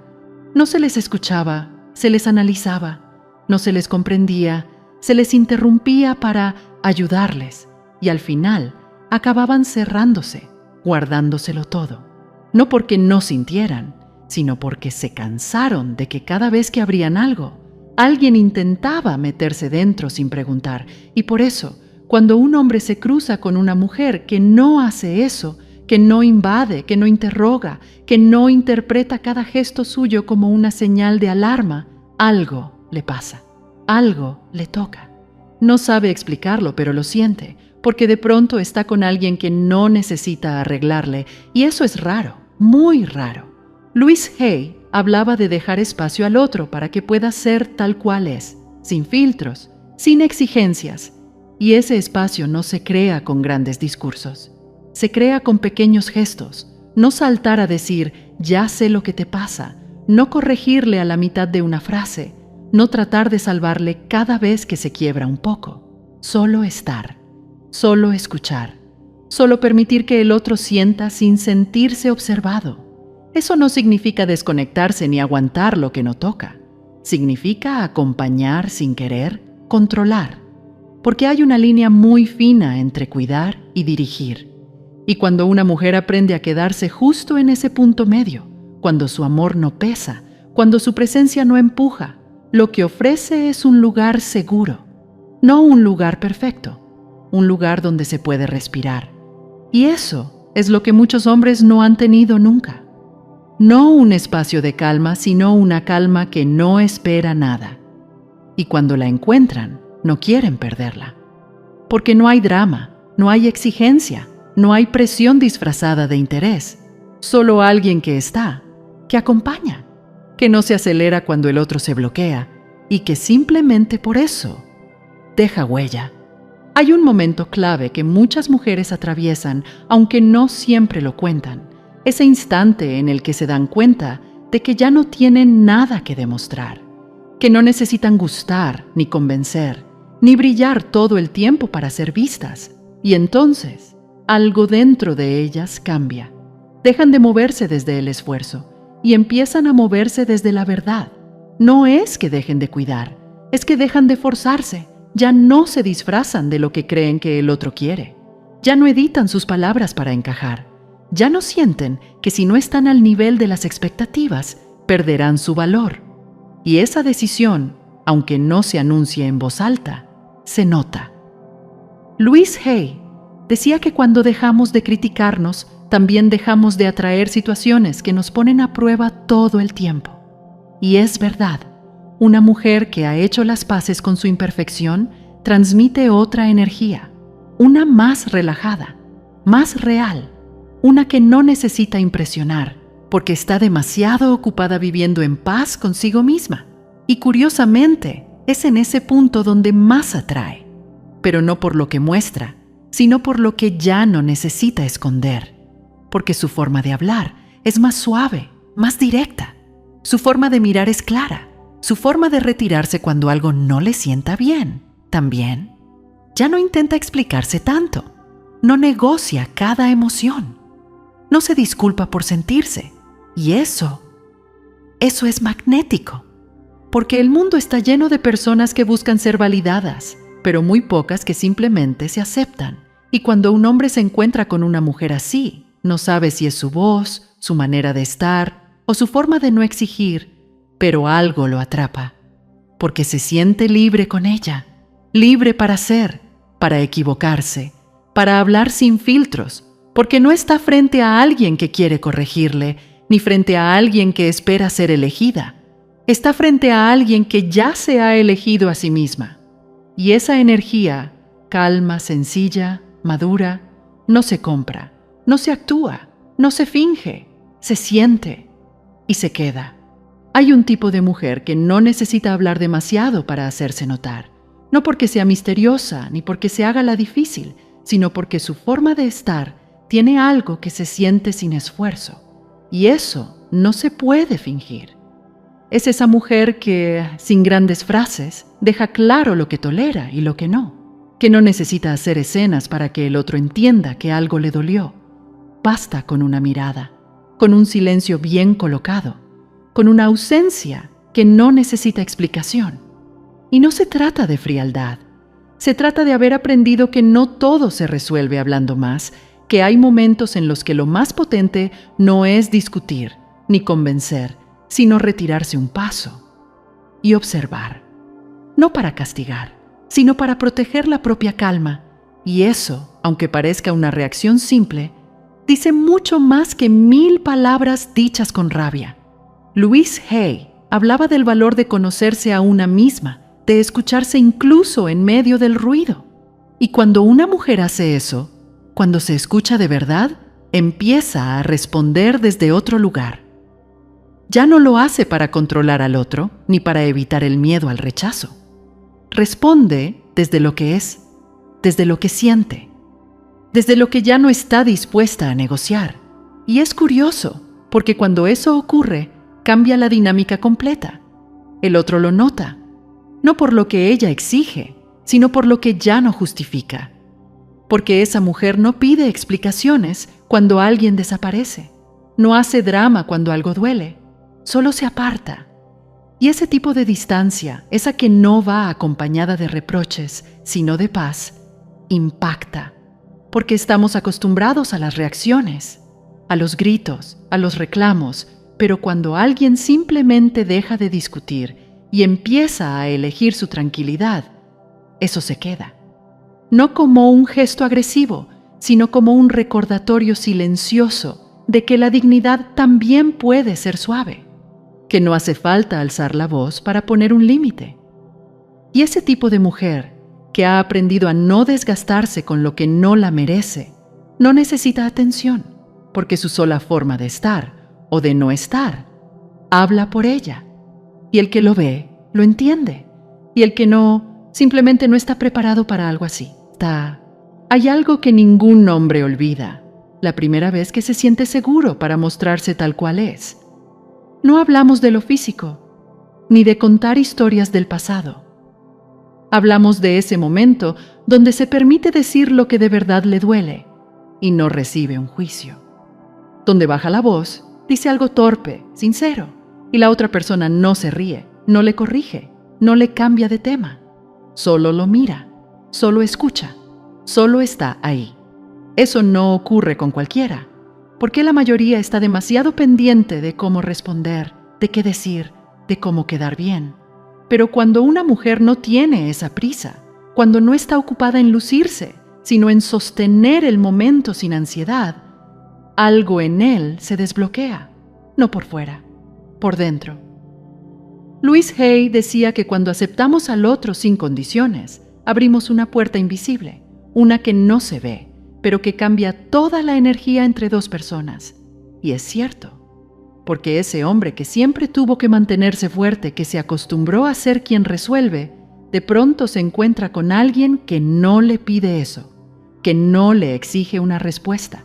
No se les escuchaba, se les analizaba, no se les comprendía, se les interrumpía para ayudarles, y al final acababan cerrándose, guardándoselo todo. No porque no sintieran, sino porque se cansaron de que cada vez que abrían algo, alguien intentaba meterse dentro sin preguntar, y por eso, cuando un hombre se cruza con una mujer que no hace eso, que no invade, que no interroga, que no interpreta cada gesto suyo como una señal de alarma, algo le pasa, algo le toca. No sabe explicarlo, pero lo siente, porque de pronto está con alguien que no necesita arreglarle, y eso es raro, muy raro. Louise Hay hablaba de dejar espacio al otro para que pueda ser tal cual es, sin filtros, sin exigencias, y ese espacio no se crea con grandes discursos, se crea con pequeños gestos, no saltar a decir, ya sé lo que te pasa, no corregirle a la mitad de una frase, no tratar de salvarle cada vez que se quiebra un poco, solo estar, solo escuchar, solo permitir que el otro sienta sin sentirse observado. Eso no significa desconectarse ni aguantar lo que no toca. Significa acompañar sin querer, controlar, porque hay una línea muy fina entre cuidar y dirigir. Y cuando una mujer aprende a quedarse justo en ese punto medio, cuando su amor no pesa, cuando su presencia no empuja, lo que ofrece es un lugar seguro, no un lugar perfecto, un lugar donde se puede respirar. Y eso es lo que muchos hombres no han tenido nunca. No un espacio de calma, sino una calma que no espera nada. Y cuando la encuentran, no quieren perderla. Porque no hay drama, no hay exigencia, no hay presión disfrazada de interés. Solo alguien que está, que acompaña, que no se acelera cuando el otro se bloquea y que simplemente por eso deja huella. Hay un momento clave que muchas mujeres atraviesan, aunque no siempre lo cuentan. Ese instante en el que se dan cuenta de que ya no tienen nada que demostrar, que no necesitan gustar, ni convencer, ni brillar todo el tiempo para ser vistas. Y entonces, algo dentro de ellas cambia. Dejan de moverse desde el esfuerzo y empiezan a moverse desde la verdad. No es que dejen de cuidar, es que dejan de forzarse. Ya no se disfrazan de lo que creen que el otro quiere. Ya no editan sus palabras para encajar. Ya no sienten que si no están al nivel de las expectativas, perderán su valor. Y esa decisión, aunque no se anuncie en voz alta, se nota. Louise Hay decía que cuando dejamos de criticarnos, también dejamos de atraer situaciones que nos ponen a prueba todo el tiempo. Y es verdad. Una mujer que ha hecho las paces con su imperfección transmite otra energía, una más relajada, más real, una que no necesita impresionar, porque está demasiado ocupada viviendo en paz consigo misma. Y curiosamente, es en ese punto donde más atrae, pero no por lo que muestra, sino por lo que ya no necesita esconder, porque su forma de hablar es más suave, más directa, su forma de mirar es clara. Su forma de retirarse cuando algo no le sienta bien, también. Ya no intenta explicarse tanto. No negocia cada emoción. No se disculpa por sentirse. Y eso es magnético. Porque el mundo está lleno de personas que buscan ser validadas, pero muy pocas que simplemente se aceptan. Y cuando un hombre se encuentra con una mujer así, no sabe si es su voz, su manera de estar o su forma de no exigir, pero algo lo atrapa, porque se siente libre con ella, libre para ser, para equivocarse, para hablar sin filtros, porque no está frente a alguien que quiere corregirle, ni frente a alguien que espera ser elegida. Está frente a alguien que ya se ha elegido a sí misma. Y esa energía, calma, sencilla, madura, no se compra, no se actúa, no se finge, se siente y se queda. Hay un tipo de mujer que no necesita hablar demasiado para hacerse notar, no porque sea misteriosa ni porque se haga la difícil, sino porque su forma de estar tiene algo que se siente sin esfuerzo, y eso no se puede fingir. Es esa mujer que, sin grandes frases, deja claro lo que tolera y lo que no necesita hacer escenas para que el otro entienda que algo le dolió. Basta con una mirada, con un silencio bien colocado, con una ausencia que no necesita explicación. Y no se trata de frialdad, se trata de haber aprendido que no todo se resuelve hablando más, que hay momentos en los que lo más potente no es discutir ni convencer, sino retirarse un paso y observar, no para castigar, sino para proteger la propia calma. Y eso, aunque parezca una reacción simple, dice mucho más que 1000 palabras dichas con rabia. Louise Hay hablaba del valor de conocerse a una misma, de escucharse incluso en medio del ruido. Y cuando una mujer hace eso, cuando se escucha de verdad, empieza a responder desde otro lugar. Ya no lo hace para controlar al otro, ni para evitar el miedo al rechazo. Responde desde lo que es, desde lo que siente, desde lo que ya no está dispuesta a negociar. Y es curioso, porque cuando eso ocurre, cambia la dinámica completa. El otro lo nota, no por lo que ella exige, sino por lo que ya no justifica. Porque esa mujer no pide explicaciones cuando alguien desaparece, no hace drama cuando algo duele, solo se aparta. Y ese tipo de distancia, esa que no va acompañada de reproches, sino de paz, impacta. porque estamos acostumbrados a las reacciones, a los gritos, a los reclamos, pero cuando alguien simplemente deja de discutir y empieza a elegir su tranquilidad, eso se queda. No como un gesto agresivo, sino como un recordatorio silencioso de que la dignidad también puede ser suave, que no hace falta alzar la voz para poner un límite. Y ese tipo de mujer, que ha aprendido a no desgastarse con lo que no la merece, no necesita atención, porque su sola forma de estar o de no estar habla por ella. Y el que lo ve, lo entiende. Y el que no, simplemente no está preparado para algo así. Hay algo que ningún hombre olvida, la primera vez que se siente seguro para mostrarse tal cual es. No hablamos de lo físico, ni de contar historias del pasado. Hablamos de ese momento donde se permite decir lo que de verdad le duele y no recibe un juicio. Donde baja la voz, dice algo torpe, sincero, y la otra persona no se ríe, no le corrige, no le cambia de tema. Solo lo mira, solo escucha, solo está ahí. Eso no ocurre con cualquiera, porque la mayoría está demasiado pendiente de cómo responder, de qué decir, de cómo quedar bien. Pero cuando una mujer no tiene esa prisa, cuando no está ocupada en lucirse, sino en sostener el momento sin ansiedad, algo en él se desbloquea, no por fuera, por dentro. Louise Hay decía que cuando aceptamos al otro sin condiciones, abrimos una puerta invisible, una que no se ve, pero que cambia toda la energía entre dos personas. Y es cierto, porque ese hombre que siempre tuvo que mantenerse fuerte, que se acostumbró a ser quien resuelve, de pronto se encuentra con alguien que no le pide eso, que no le exige una respuesta,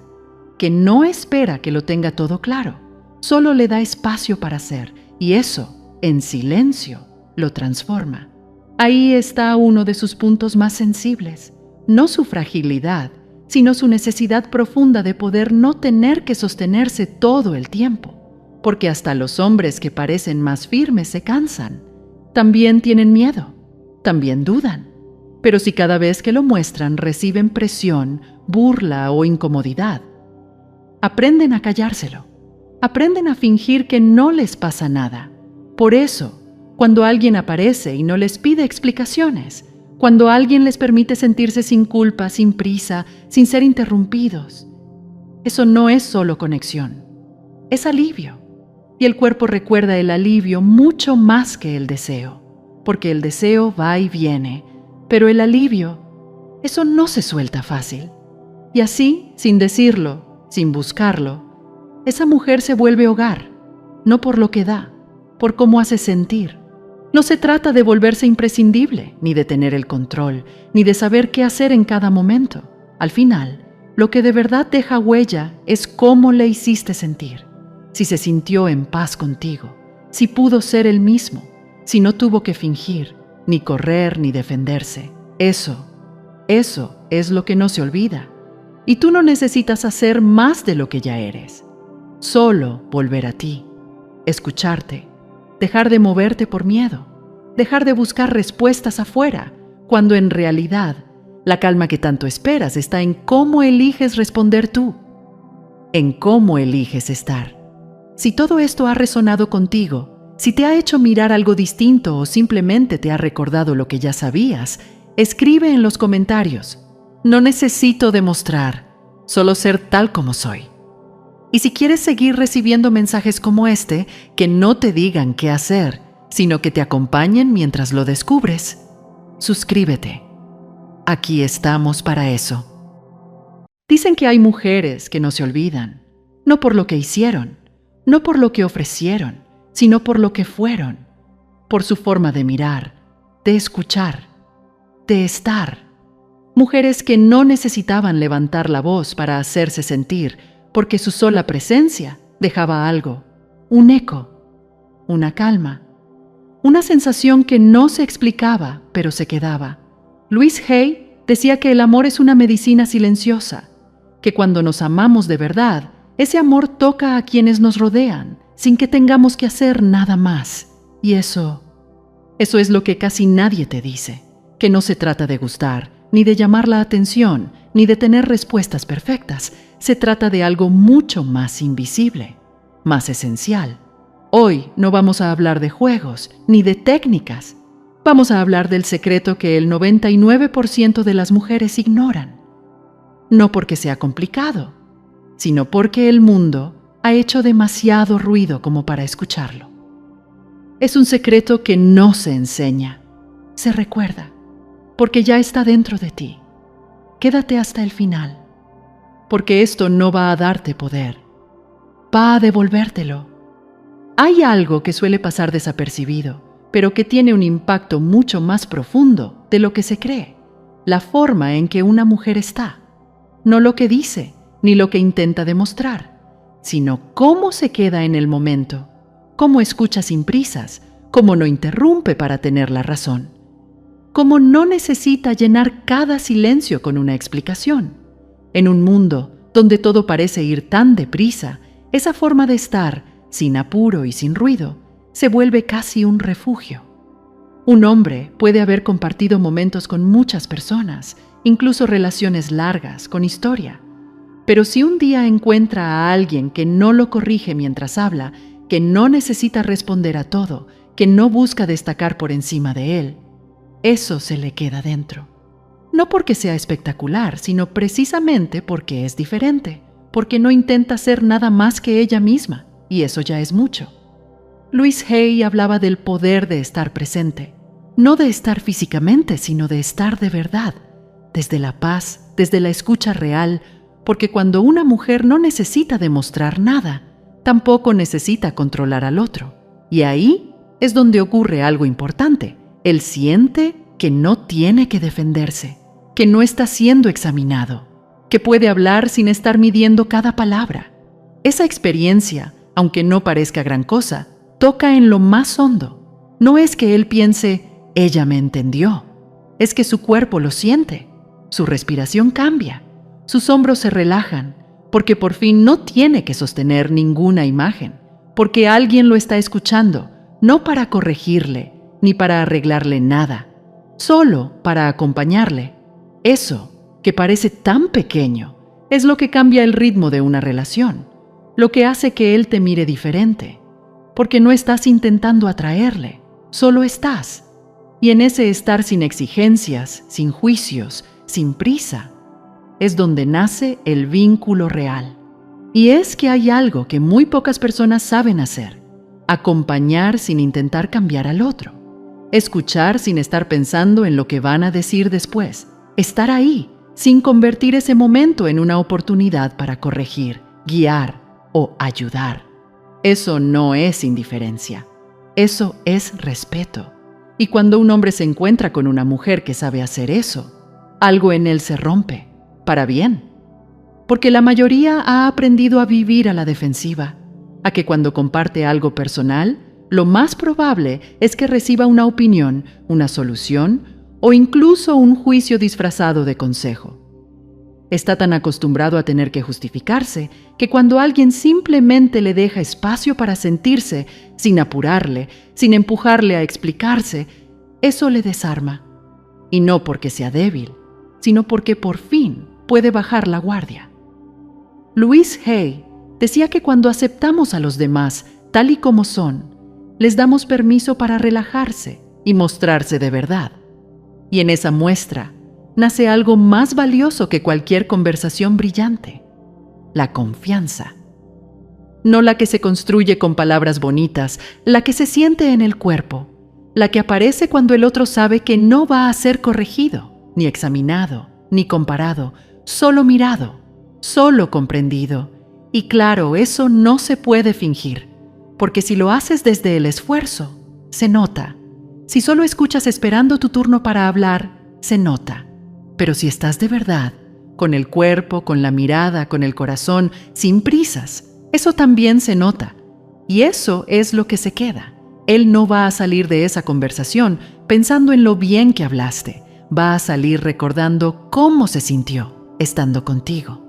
que no espera que lo tenga todo claro, solo le da espacio para ser, y eso, en silencio, lo transforma. Ahí está uno de sus puntos más sensibles, no su fragilidad, sino su necesidad profunda de poder no tener que sostenerse todo el tiempo, porque hasta los hombres que parecen más firmes se cansan, también tienen miedo, también dudan, pero si cada vez que lo muestran reciben presión, burla o incomodidad, aprenden a callárselo, aprenden a fingir que no les pasa nada. Por eso, cuando alguien aparece y no les pide explicaciones, cuando alguien les permite sentirse sin culpa, sin prisa, sin ser interrumpidos, eso no es solo conexión, es alivio. Y el cuerpo recuerda el alivio mucho más que el deseo, porque el deseo va y viene, pero el alivio, eso no se suelta fácil. Y así, sin decirlo, sin buscarlo, esa mujer se vuelve hogar, no por lo que da, por cómo hace sentir. No se trata de volverse imprescindible, ni de tener el control, ni de saber qué hacer en cada momento. Al final, lo que de verdad deja huella es cómo le hiciste sentir. Si se sintió en paz contigo, si pudo ser él mismo, si no tuvo que fingir, ni correr, ni defenderse. Eso es lo que no se olvida. Y tú no necesitas hacer más de lo que ya eres. Solo volver a ti, escucharte, dejar de moverte por miedo, dejar de buscar respuestas afuera, cuando en realidad la calma que tanto esperas está en cómo eliges responder tú, en cómo eliges estar. Si todo esto ha resonado contigo, si te ha hecho mirar algo distinto o simplemente te ha recordado lo que ya sabías, escribe en los comentarios. No necesito demostrar, solo ser tal como soy. Y si quieres seguir recibiendo mensajes como este, que no te digan qué hacer, sino que te acompañen mientras lo descubres, suscríbete. Aquí estamos para eso. Dicen que hay mujeres que no se olvidan, no por lo que hicieron, no por lo que ofrecieron, sino por lo que fueron, por su forma de mirar, de escuchar, de estar. Mujeres que no necesitaban levantar la voz para hacerse sentir, porque su sola presencia dejaba algo, un eco, una calma, una sensación que no se explicaba, pero se quedaba. Louise Hay decía que el amor es una medicina silenciosa, que cuando nos amamos de verdad, ese amor toca a quienes nos rodean, sin que tengamos que hacer nada más. Y eso es lo que casi nadie te dice, que no se trata de gustar, ni de llamar la atención, ni de tener respuestas perfectas. Se trata de algo mucho más invisible, más esencial. Hoy no vamos a hablar de juegos ni de técnicas. Vamos a hablar del secreto que el 99% de las mujeres ignoran. No porque sea complicado, sino porque el mundo ha hecho demasiado ruido como para escucharlo. Es un secreto que no se enseña, se recuerda, porque ya está dentro de ti. Quédate hasta el final, porque esto no va a darte poder, va a devolvértelo. Hay algo que suele pasar desapercibido, pero que tiene un impacto mucho más profundo de lo que se cree: la forma en que una mujer está, no lo que dice ni lo que intenta demostrar, sino cómo se queda en el momento, cómo escucha sin prisas, cómo no interrumpe para tener la razón, cómo no necesita llenar cada silencio con una explicación. En un mundo donde todo parece ir tan deprisa, esa forma de estar, sin apuro y sin ruido, se vuelve casi un refugio. Un hombre puede haber compartido momentos con muchas personas, incluso relaciones largas, con historia. Pero si un día encuentra a alguien que no lo corrige mientras habla, que no necesita responder a todo, que no busca destacar por encima de él, eso se le queda dentro. No porque sea espectacular, sino precisamente porque es diferente, porque no intenta ser nada más que ella misma, y eso ya es mucho. Louise Hay hablaba del poder de estar presente, no de estar físicamente, sino de estar de verdad, desde la paz, desde la escucha real, porque cuando una mujer no necesita demostrar nada, tampoco necesita controlar al otro. Y ahí es donde ocurre algo importante. Él siente que no tiene que defenderse, que no está siendo examinado, que puede hablar sin estar midiendo cada palabra. Esa experiencia, aunque no parezca gran cosa, toca en lo más hondo. No es que él piense, ella me entendió. Es que su cuerpo lo siente, su respiración cambia. Sus hombros se relajan, porque por fin no tiene que sostener ninguna imagen, porque alguien lo está escuchando, no para corregirle, ni para arreglarle nada, solo para acompañarle. Eso, que parece tan pequeño, es lo que cambia el ritmo de una relación, lo que hace que él te mire diferente, porque no estás intentando atraerle, solo estás. Y en ese estar sin exigencias, sin juicios, sin prisa, es donde nace el vínculo real. Y es que hay algo que muy pocas personas saben hacer: acompañar sin intentar cambiar al otro, escuchar sin estar pensando en lo que van a decir después, estar ahí sin convertir ese momento en una oportunidad para corregir, guiar o ayudar. Eso no es indiferencia, eso es respeto. Y cuando un hombre se encuentra con una mujer que sabe hacer eso, algo en él se rompe. Para bien, porque la mayoría ha aprendido a vivir a la defensiva, a que cuando comparte algo personal, lo más probable es que reciba una opinión, una solución o incluso un juicio disfrazado de consejo. Está tan acostumbrado a tener que justificarse que cuando alguien simplemente le deja espacio para sentirse, sin apurarle, sin empujarle a explicarse, eso le desarma. Y no porque sea débil, sino porque por fin puede bajar la guardia. Louise Hay decía que cuando aceptamos a los demás tal y como son, les damos permiso para relajarse y mostrarse de verdad. Y en esa muestra nace algo más valioso que cualquier conversación brillante: la confianza. No la que se construye con palabras bonitas, la que se siente en el cuerpo, la que aparece cuando el otro sabe que no va a ser corregido, ni examinado, ni comparado, solo mirado, solo comprendido. Y claro, eso no se puede fingir, porque si lo haces desde el esfuerzo, se nota. Si solo escuchas esperando tu turno para hablar, se nota. Pero si estás de verdad, con el cuerpo, con la mirada, con el corazón, sin prisas, eso también se nota. Y eso es lo que se queda. Él no va a salir de esa conversación pensando en lo bien que hablaste. Va a salir recordando cómo se sintió estando contigo.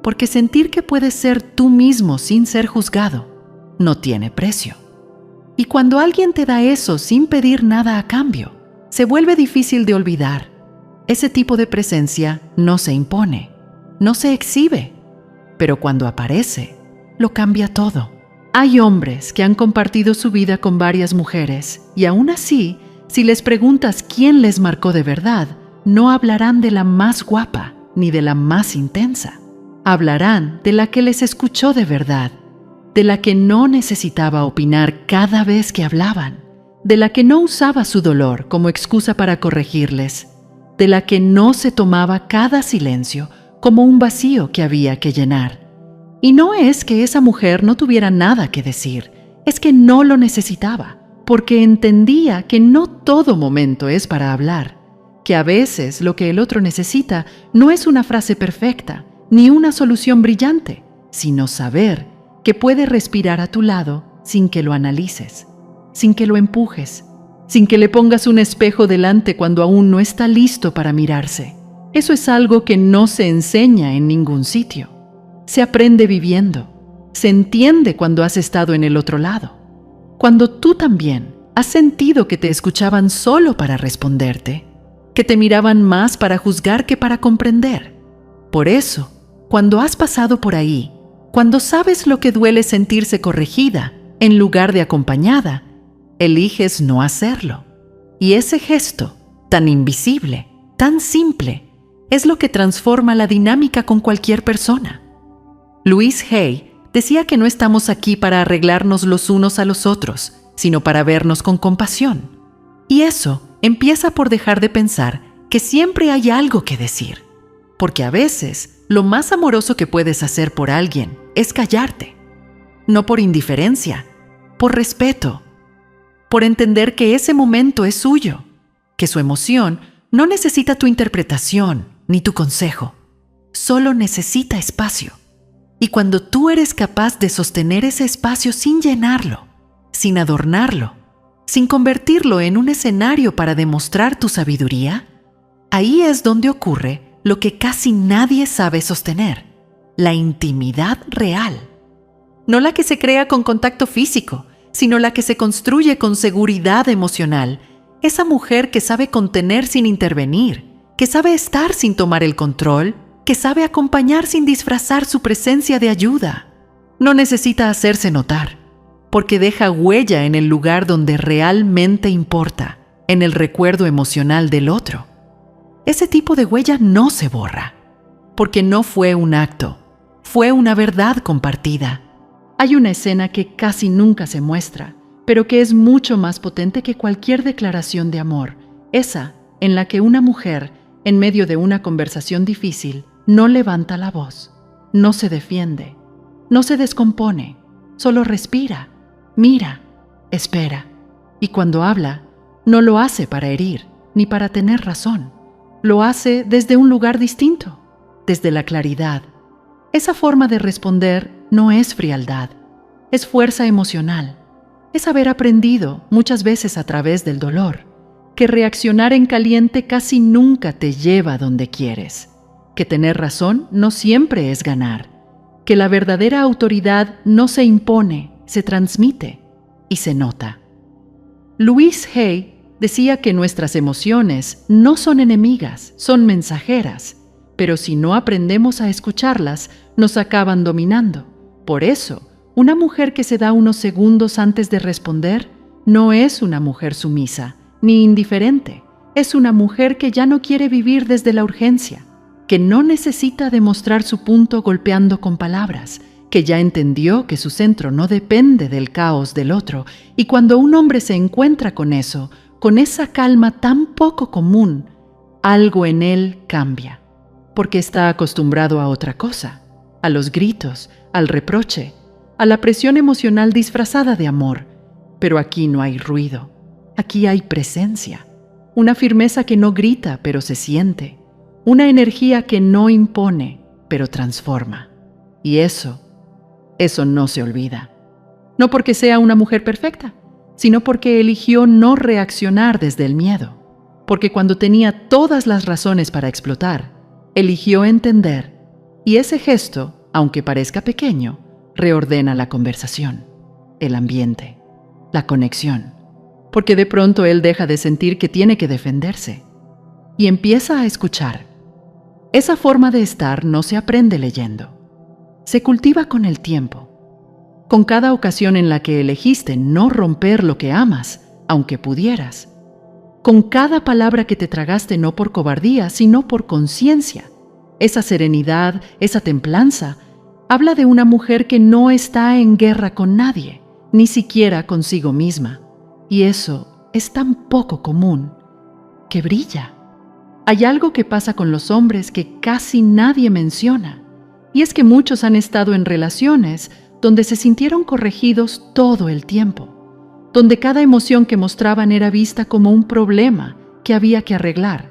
Porque sentir que puedes ser tú mismo sin ser juzgado no tiene precio. Y cuando alguien te da eso sin pedir nada a cambio, se vuelve difícil de olvidar. Ese tipo de presencia no se impone, no se exhibe, pero cuando aparece, lo cambia todo. Hay hombres que han compartido su vida con varias mujeres y aún así, si les preguntas quién les marcó de verdad, no hablarán de la más guapa ni de la más intensa. Hablarán de la que les escuchó de verdad, de la que no necesitaba opinar cada vez que hablaban, de la que no usaba su dolor como excusa para corregirles, de la que no se tomaba cada silencio como un vacío que había que llenar. Y no es que esa mujer no tuviera nada que decir, es que no lo necesitaba, porque entendía que no todo momento es para hablar, que a veces lo que el otro necesita no es una frase perfecta, ni una solución brillante, sino saber que puede respirar a tu lado sin que lo analices, sin que lo empujes, sin que le pongas un espejo delante cuando aún no está listo para mirarse. Eso es algo que no se enseña en ningún sitio. Se aprende viviendo, se entiende cuando has estado en el otro lado. Cuando tú también has sentido que te escuchaban solo para responderte, que te miraban más para juzgar que para comprender. Por eso, cuando has pasado por ahí, cuando sabes lo que duele sentirse corregida en lugar de acompañada, eliges no hacerlo. Y ese gesto, tan invisible, tan simple, es lo que transforma la dinámica con cualquier persona. Louise Hay decía que no estamos aquí para arreglarnos los unos a los otros, sino para vernos con compasión. Y eso empieza por dejar de pensar que siempre hay algo que decir, porque a veces lo más amoroso que puedes hacer por alguien es callarte, no por indiferencia, por respeto, por entender que ese momento es suyo, que su emoción no necesita tu interpretación ni tu consejo, solo necesita espacio. Y cuando tú eres capaz de sostener ese espacio sin llenarlo, sin adornarlo, sin convertirlo en un escenario para demostrar tu sabiduría, ahí es donde ocurre lo que casi nadie sabe sostener, la intimidad real. No la que se crea con contacto físico, sino la que se construye con seguridad emocional. Esa mujer que sabe contener sin intervenir, que sabe estar sin tomar el control, que sabe acompañar sin disfrazar su presencia de ayuda. No necesita hacerse notar, porque deja huella en el lugar donde realmente importa, en el recuerdo emocional del otro. Ese tipo de huella no se borra, porque no fue un acto, fue una verdad compartida. Hay una escena que casi nunca se muestra, pero que es mucho más potente que cualquier declaración de amor, esa en la que una mujer, en medio de una conversación difícil, no levanta la voz, no se defiende, no se descompone, solo respira, mira, espera. Y cuando habla, no lo hace para herir, ni para tener razón. Lo hace desde un lugar distinto, desde la claridad. Esa forma de responder no es frialdad, es fuerza emocional. Es haber aprendido, muchas veces a través del dolor, que reaccionar en caliente casi nunca te lleva a donde quieres, que tener razón no siempre es ganar, que la verdadera autoridad no se impone, se transmite y se nota. Louise Hay decía que nuestras emociones no son enemigas, son mensajeras, pero si no aprendemos a escucharlas, nos acaban dominando. Por eso, una mujer que se da unos segundos antes de responder no es una mujer sumisa, ni indiferente. Es una mujer que ya no quiere vivir desde la urgencia, que no necesita demostrar su punto golpeando con palabras, que ya entendió que su centro no depende del caos del otro, y cuando un hombre se encuentra con eso, con esa calma tan poco común, algo en él cambia, porque está acostumbrado a otra cosa, a los gritos, al reproche, a la presión emocional disfrazada de amor. Pero aquí no hay ruido, aquí hay presencia, una firmeza que no grita pero se siente, una energía que no impone pero transforma. Y eso no se olvida. No porque sea una mujer perfecta, sino porque eligió no reaccionar desde el miedo, porque cuando tenía todas las razones para explotar, eligió entender, y ese gesto, aunque parezca pequeño, reordena la conversación, el ambiente, la conexión, porque de pronto él deja de sentir que tiene que defenderse. y empieza a escuchar. Esa forma de estar no se aprende leyendo. Se cultiva con el tiempo. Con cada ocasión en la que elegiste no romper lo que amas, aunque pudieras. Con cada palabra que te tragaste no por cobardía, sino por conciencia. Esa serenidad, esa templanza, habla de una mujer que no está en guerra con nadie, ni siquiera consigo misma. Y eso es tan poco común, que brilla. Hay algo que pasa con los hombres que casi nadie menciona, y es que muchos han estado en relaciones donde se sintieron corregidos todo el tiempo, donde cada emoción que mostraban era vista como un problema que había que arreglar.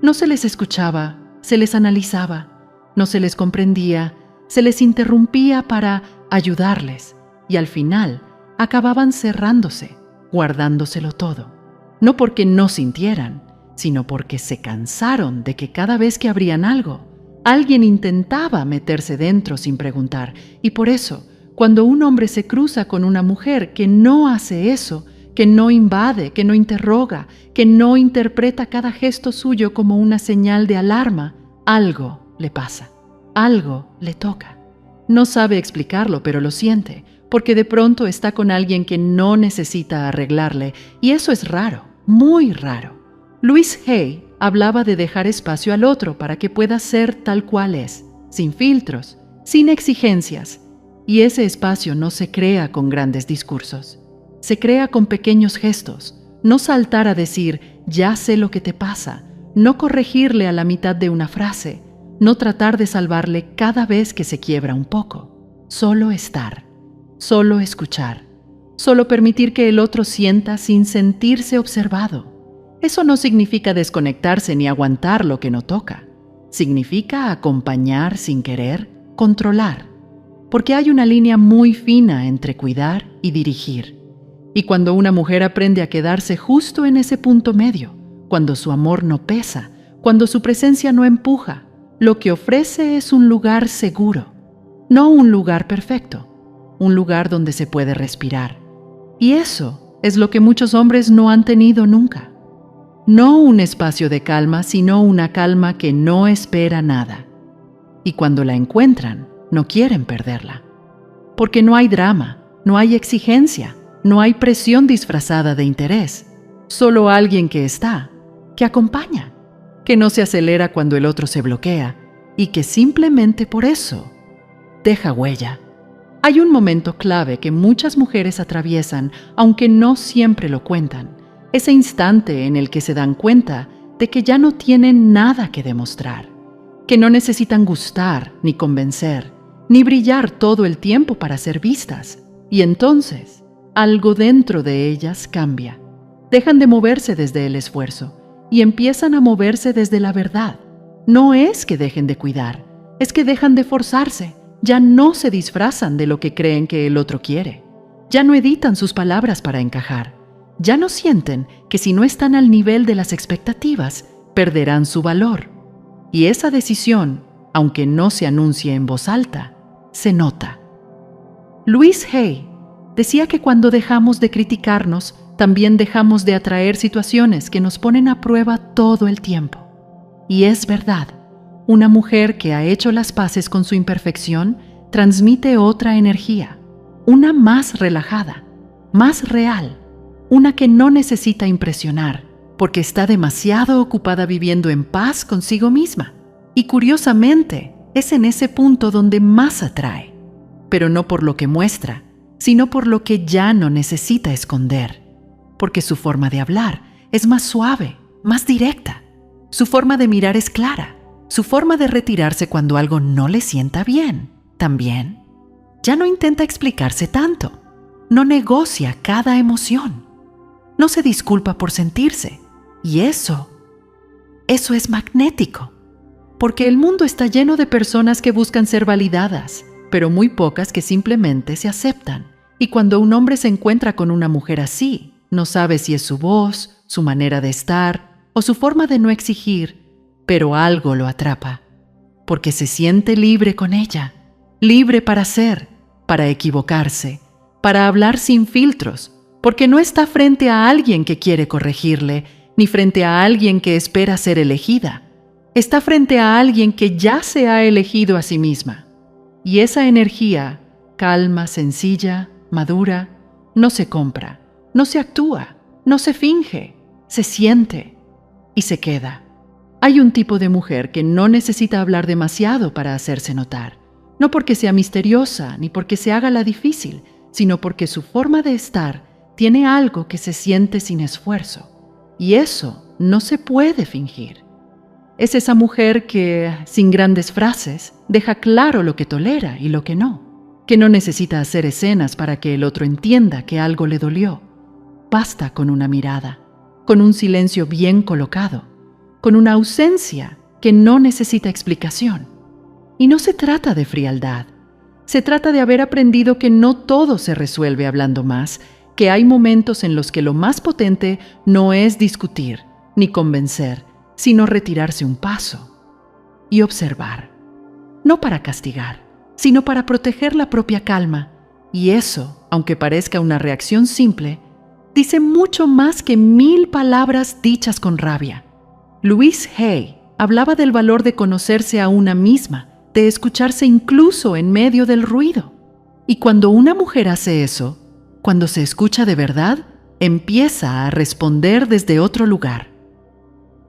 No se les escuchaba, se les analizaba, no se les comprendía, se les interrumpía para ayudarles, y al final acababan cerrándose, guardándoselo todo. No porque no sintieran, sino porque se cansaron de que cada vez que abrían algo, alguien intentaba meterse dentro sin preguntar, y por eso, cuando un hombre se cruza con una mujer que no hace eso, que no invade, que no interroga, que no interpreta cada gesto suyo como una señal de alarma, algo le pasa, algo le toca. No sabe explicarlo, pero lo siente, porque de pronto está con alguien que no necesita arreglarle, y eso es raro, muy raro. Louise Hay hablaba de dejar espacio al otro para que pueda ser tal cual es, sin filtros, sin exigencias. Y ese espacio no se crea con grandes discursos. Se crea con pequeños gestos. No saltar a decir, ya sé lo que te pasa. No corregirle a la mitad de una frase. No tratar de salvarle cada vez que se quiebra un poco. Solo estar. Solo escuchar. Solo permitir que el otro sienta sin sentirse observado. Eso no significa desconectarse ni aguantar lo que no toca. Significa acompañar sin querer, controlar. Porque hay una línea muy fina entre cuidar y dirigir. Y cuando una mujer aprende a quedarse justo en ese punto medio, cuando su amor no pesa, cuando su presencia no empuja, lo que ofrece es un lugar seguro, no un lugar perfecto, un lugar donde se puede respirar. Y eso es lo que muchos hombres no han tenido nunca. No un espacio de calma, sino una calma que no espera nada. Y cuando la encuentran, no quieren perderla. Porque no hay drama, no hay exigencia, no hay presión disfrazada de interés. Solo alguien que está, que acompaña, que no se acelera cuando el otro se bloquea y que simplemente por eso deja huella. Hay un momento clave que muchas mujeres atraviesan, aunque no siempre lo cuentan. Ese instante en el que se dan cuenta de que ya no tienen nada que demostrar, que no necesitan gustar ni convencer, ni brillar todo el tiempo para ser vistas. Y entonces, algo dentro de ellas cambia. Dejan de moverse desde el esfuerzo y empiezan a moverse desde la verdad. No es que dejen de cuidar, es que dejan de forzarse. Ya no se disfrazan de lo que creen que el otro quiere. Ya no editan sus palabras para encajar. Ya no sienten que si no están al nivel de las expectativas, perderán su valor. Y esa decisión, aunque no se anuncie en voz alta, se nota. Louise Hay decía que cuando dejamos de criticarnos, también dejamos de atraer situaciones que nos ponen a prueba todo el tiempo. Y es verdad, una mujer que ha hecho las paces con su imperfección transmite otra energía, una más relajada, más real, una que no necesita impresionar, porque está demasiado ocupada viviendo en paz consigo misma. Y curiosamente, es en ese punto donde más atrae, pero no por lo que muestra, sino por lo que ya no necesita esconder, porque su forma de hablar es más suave, más directa, su forma de mirar es clara, su forma de retirarse cuando algo no le sienta bien, también. Ya no intenta explicarse tanto, no negocia cada emoción, no se disculpa por sentirse, y eso es magnético. Porque el mundo está lleno de personas que buscan ser validadas, pero muy pocas que simplemente se aceptan. Y cuando un hombre se encuentra con una mujer así, no sabe si es su voz, su manera de estar o su forma de no exigir, pero algo lo atrapa, porque se siente libre con ella, libre para ser, para equivocarse, para hablar sin filtros, porque no está frente a alguien que quiere corregirle, ni frente a alguien que espera ser elegida. Está frente a alguien que ya se ha elegido a sí misma. Y esa energía, calma, sencilla, madura, no se compra, no se actúa, no se finge, se siente y se queda. Hay un tipo de mujer que no necesita hablar demasiado para hacerse notar, no porque sea misteriosa ni porque se haga la difícil, sino porque su forma de estar tiene algo que se siente sin esfuerzo. Y eso no se puede fingir. Es esa mujer que, sin grandes frases, deja claro lo que tolera y lo que no necesita hacer escenas para que el otro entienda que algo le dolió. Basta con una mirada, con un silencio bien colocado, con una ausencia que no necesita explicación. Y no se trata de frialdad, se trata de haber aprendido que no todo se resuelve hablando más, que hay momentos en los que lo más potente no es discutir ni convencer, sino retirarse un paso y observar, no para castigar, sino para proteger la propia calma. Y eso, aunque parezca una reacción simple, dice mucho más que 1000 palabras dichas con rabia. Louise Hay hablaba del valor de conocerse a una misma, de escucharse incluso en medio del ruido. Y cuando una mujer hace eso, cuando se escucha de verdad, empieza a responder desde otro lugar.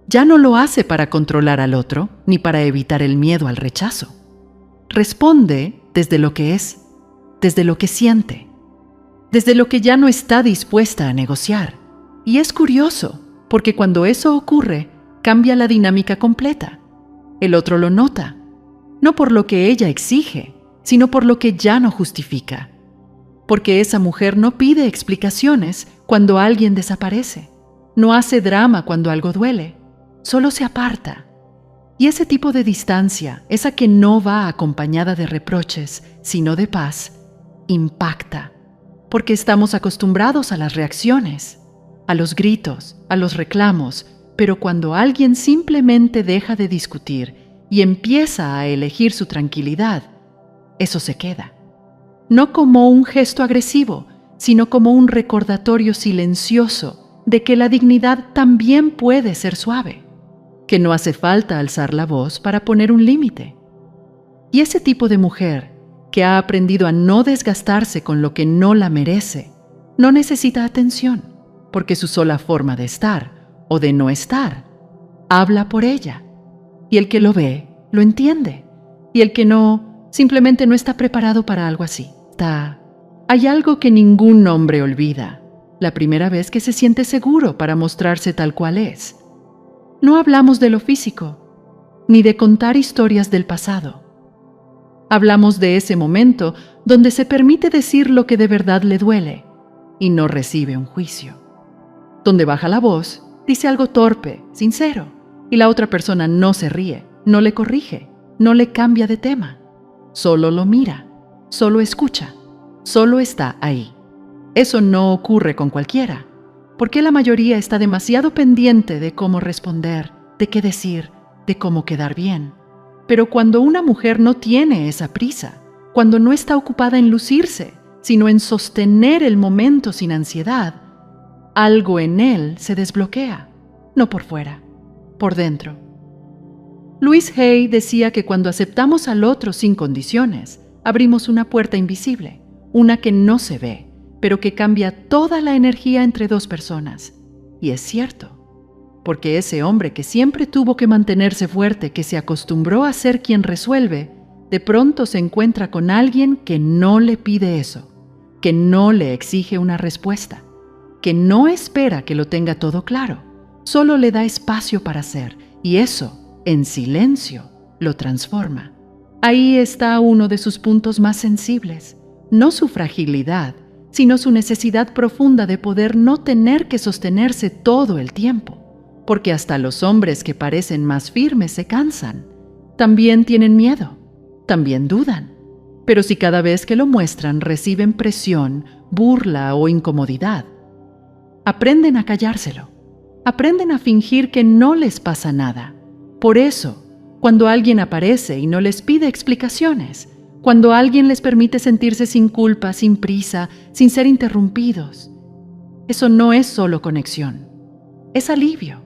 Ya no lo hace para controlar al otro, ni para evitar el miedo al rechazo. Responde desde lo que es, desde lo que siente, desde lo que ya no está dispuesta a negociar. Y es curioso, porque cuando eso ocurre, cambia la dinámica completa. El otro lo nota, no por lo que ella exige, sino por lo que ya no justifica. Porque esa mujer no pide explicaciones cuando alguien desaparece, no hace drama cuando algo duele, solo se aparta. Y ese tipo de distancia, esa que no va acompañada de reproches, sino de paz, impacta, porque estamos acostumbrados a las reacciones, a los gritos, a los reclamos, pero cuando alguien simplemente deja de discutir y empieza a elegir su tranquilidad, eso se queda. No como un gesto agresivo, sino como un recordatorio silencioso de que la dignidad también puede ser suave, que no hace falta alzar la voz para poner un límite. Y ese tipo de mujer, que ha aprendido a no desgastarse con lo que no la merece, no necesita atención, porque su sola forma de estar o de no estar habla por ella. Y el que lo ve, lo entiende. Y el que no, simplemente no está preparado para algo así. Hay algo que ningún hombre olvida, la primera vez que se siente seguro para mostrarse tal cual es. No hablamos de lo físico, ni de contar historias del pasado. Hablamos de ese momento donde se permite decir lo que de verdad le duele y no recibe un juicio. Donde baja la voz, dice algo torpe, sincero, y la otra persona no se ríe, no le corrige, no le cambia de tema. Solo lo mira, solo escucha, solo está ahí. Eso no ocurre con cualquiera, porque la mayoría está demasiado pendiente de cómo responder, de qué decir, de cómo quedar bien. Pero cuando una mujer no tiene esa prisa, cuando no está ocupada en lucirse, sino en sostener el momento sin ansiedad, algo en él se desbloquea, no por fuera, por dentro. Louise Hay decía que cuando aceptamos al otro sin condiciones, abrimos una puerta invisible, una que no se ve, pero que cambia toda la energía entre dos personas. Y es cierto, porque ese hombre que siempre tuvo que mantenerse fuerte, que se acostumbró a ser quien resuelve, de pronto se encuentra con alguien que no le pide eso, que no le exige una respuesta, que no espera que lo tenga todo claro, solo le da espacio para ser, y eso, en silencio, lo transforma. Ahí está uno de sus puntos más sensibles, no su fragilidad, sino su necesidad profunda de poder no tener que sostenerse todo el tiempo, porque hasta los hombres que parecen más firmes se cansan, también tienen miedo, también dudan, pero si cada vez que lo muestran reciben presión, burla o incomodidad, aprenden a callárselo, aprenden a fingir que no les pasa nada. Por eso, cuando alguien aparece y no les pide explicaciones, cuando alguien les permite sentirse sin culpa, sin prisa, sin ser interrumpidos, eso no es solo conexión. es alivio.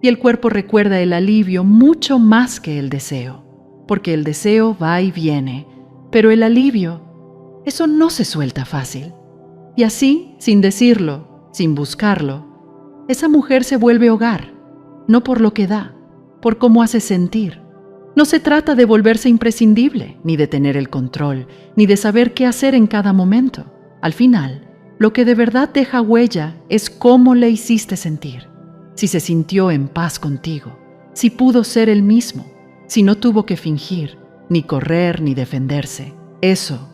Y el cuerpo recuerda el alivio mucho más que el deseo, porque el deseo va y viene, pero el alivio, eso no se suelta fácil. Y así, sin decirlo, sin buscarlo, esa mujer se vuelve hogar, no por lo que da, por cómo hace sentir. No se trata de volverse imprescindible, ni de tener el control, ni de saber qué hacer en cada momento. Al final, lo que de verdad deja huella es cómo le hiciste sentir. Si se sintió en paz contigo, si pudo ser él mismo, si no tuvo que fingir, ni correr, ni defenderse. Eso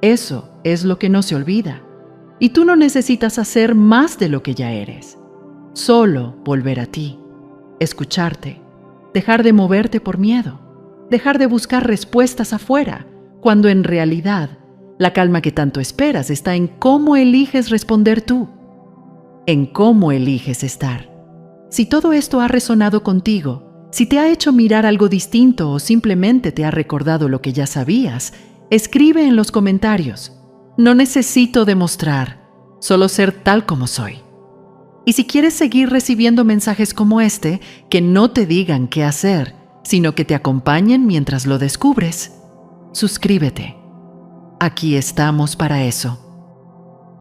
es lo que no se olvida. Y tú no necesitas hacer más de lo que ya eres. Solo volver a ti, escucharte, dejar de moverte por miedo, dejar de buscar respuestas afuera, cuando en realidad la calma que tanto esperas está en cómo eliges responder tú, en cómo eliges estar. Si todo esto ha resonado contigo, si te ha hecho mirar algo distinto o simplemente te ha recordado lo que ya sabías, escribe en los comentarios. No necesito demostrar, solo ser tal como soy. Y si quieres seguir recibiendo mensajes como este, que no te digan qué hacer, sino que te acompañen mientras lo descubres, suscríbete. Aquí estamos para eso.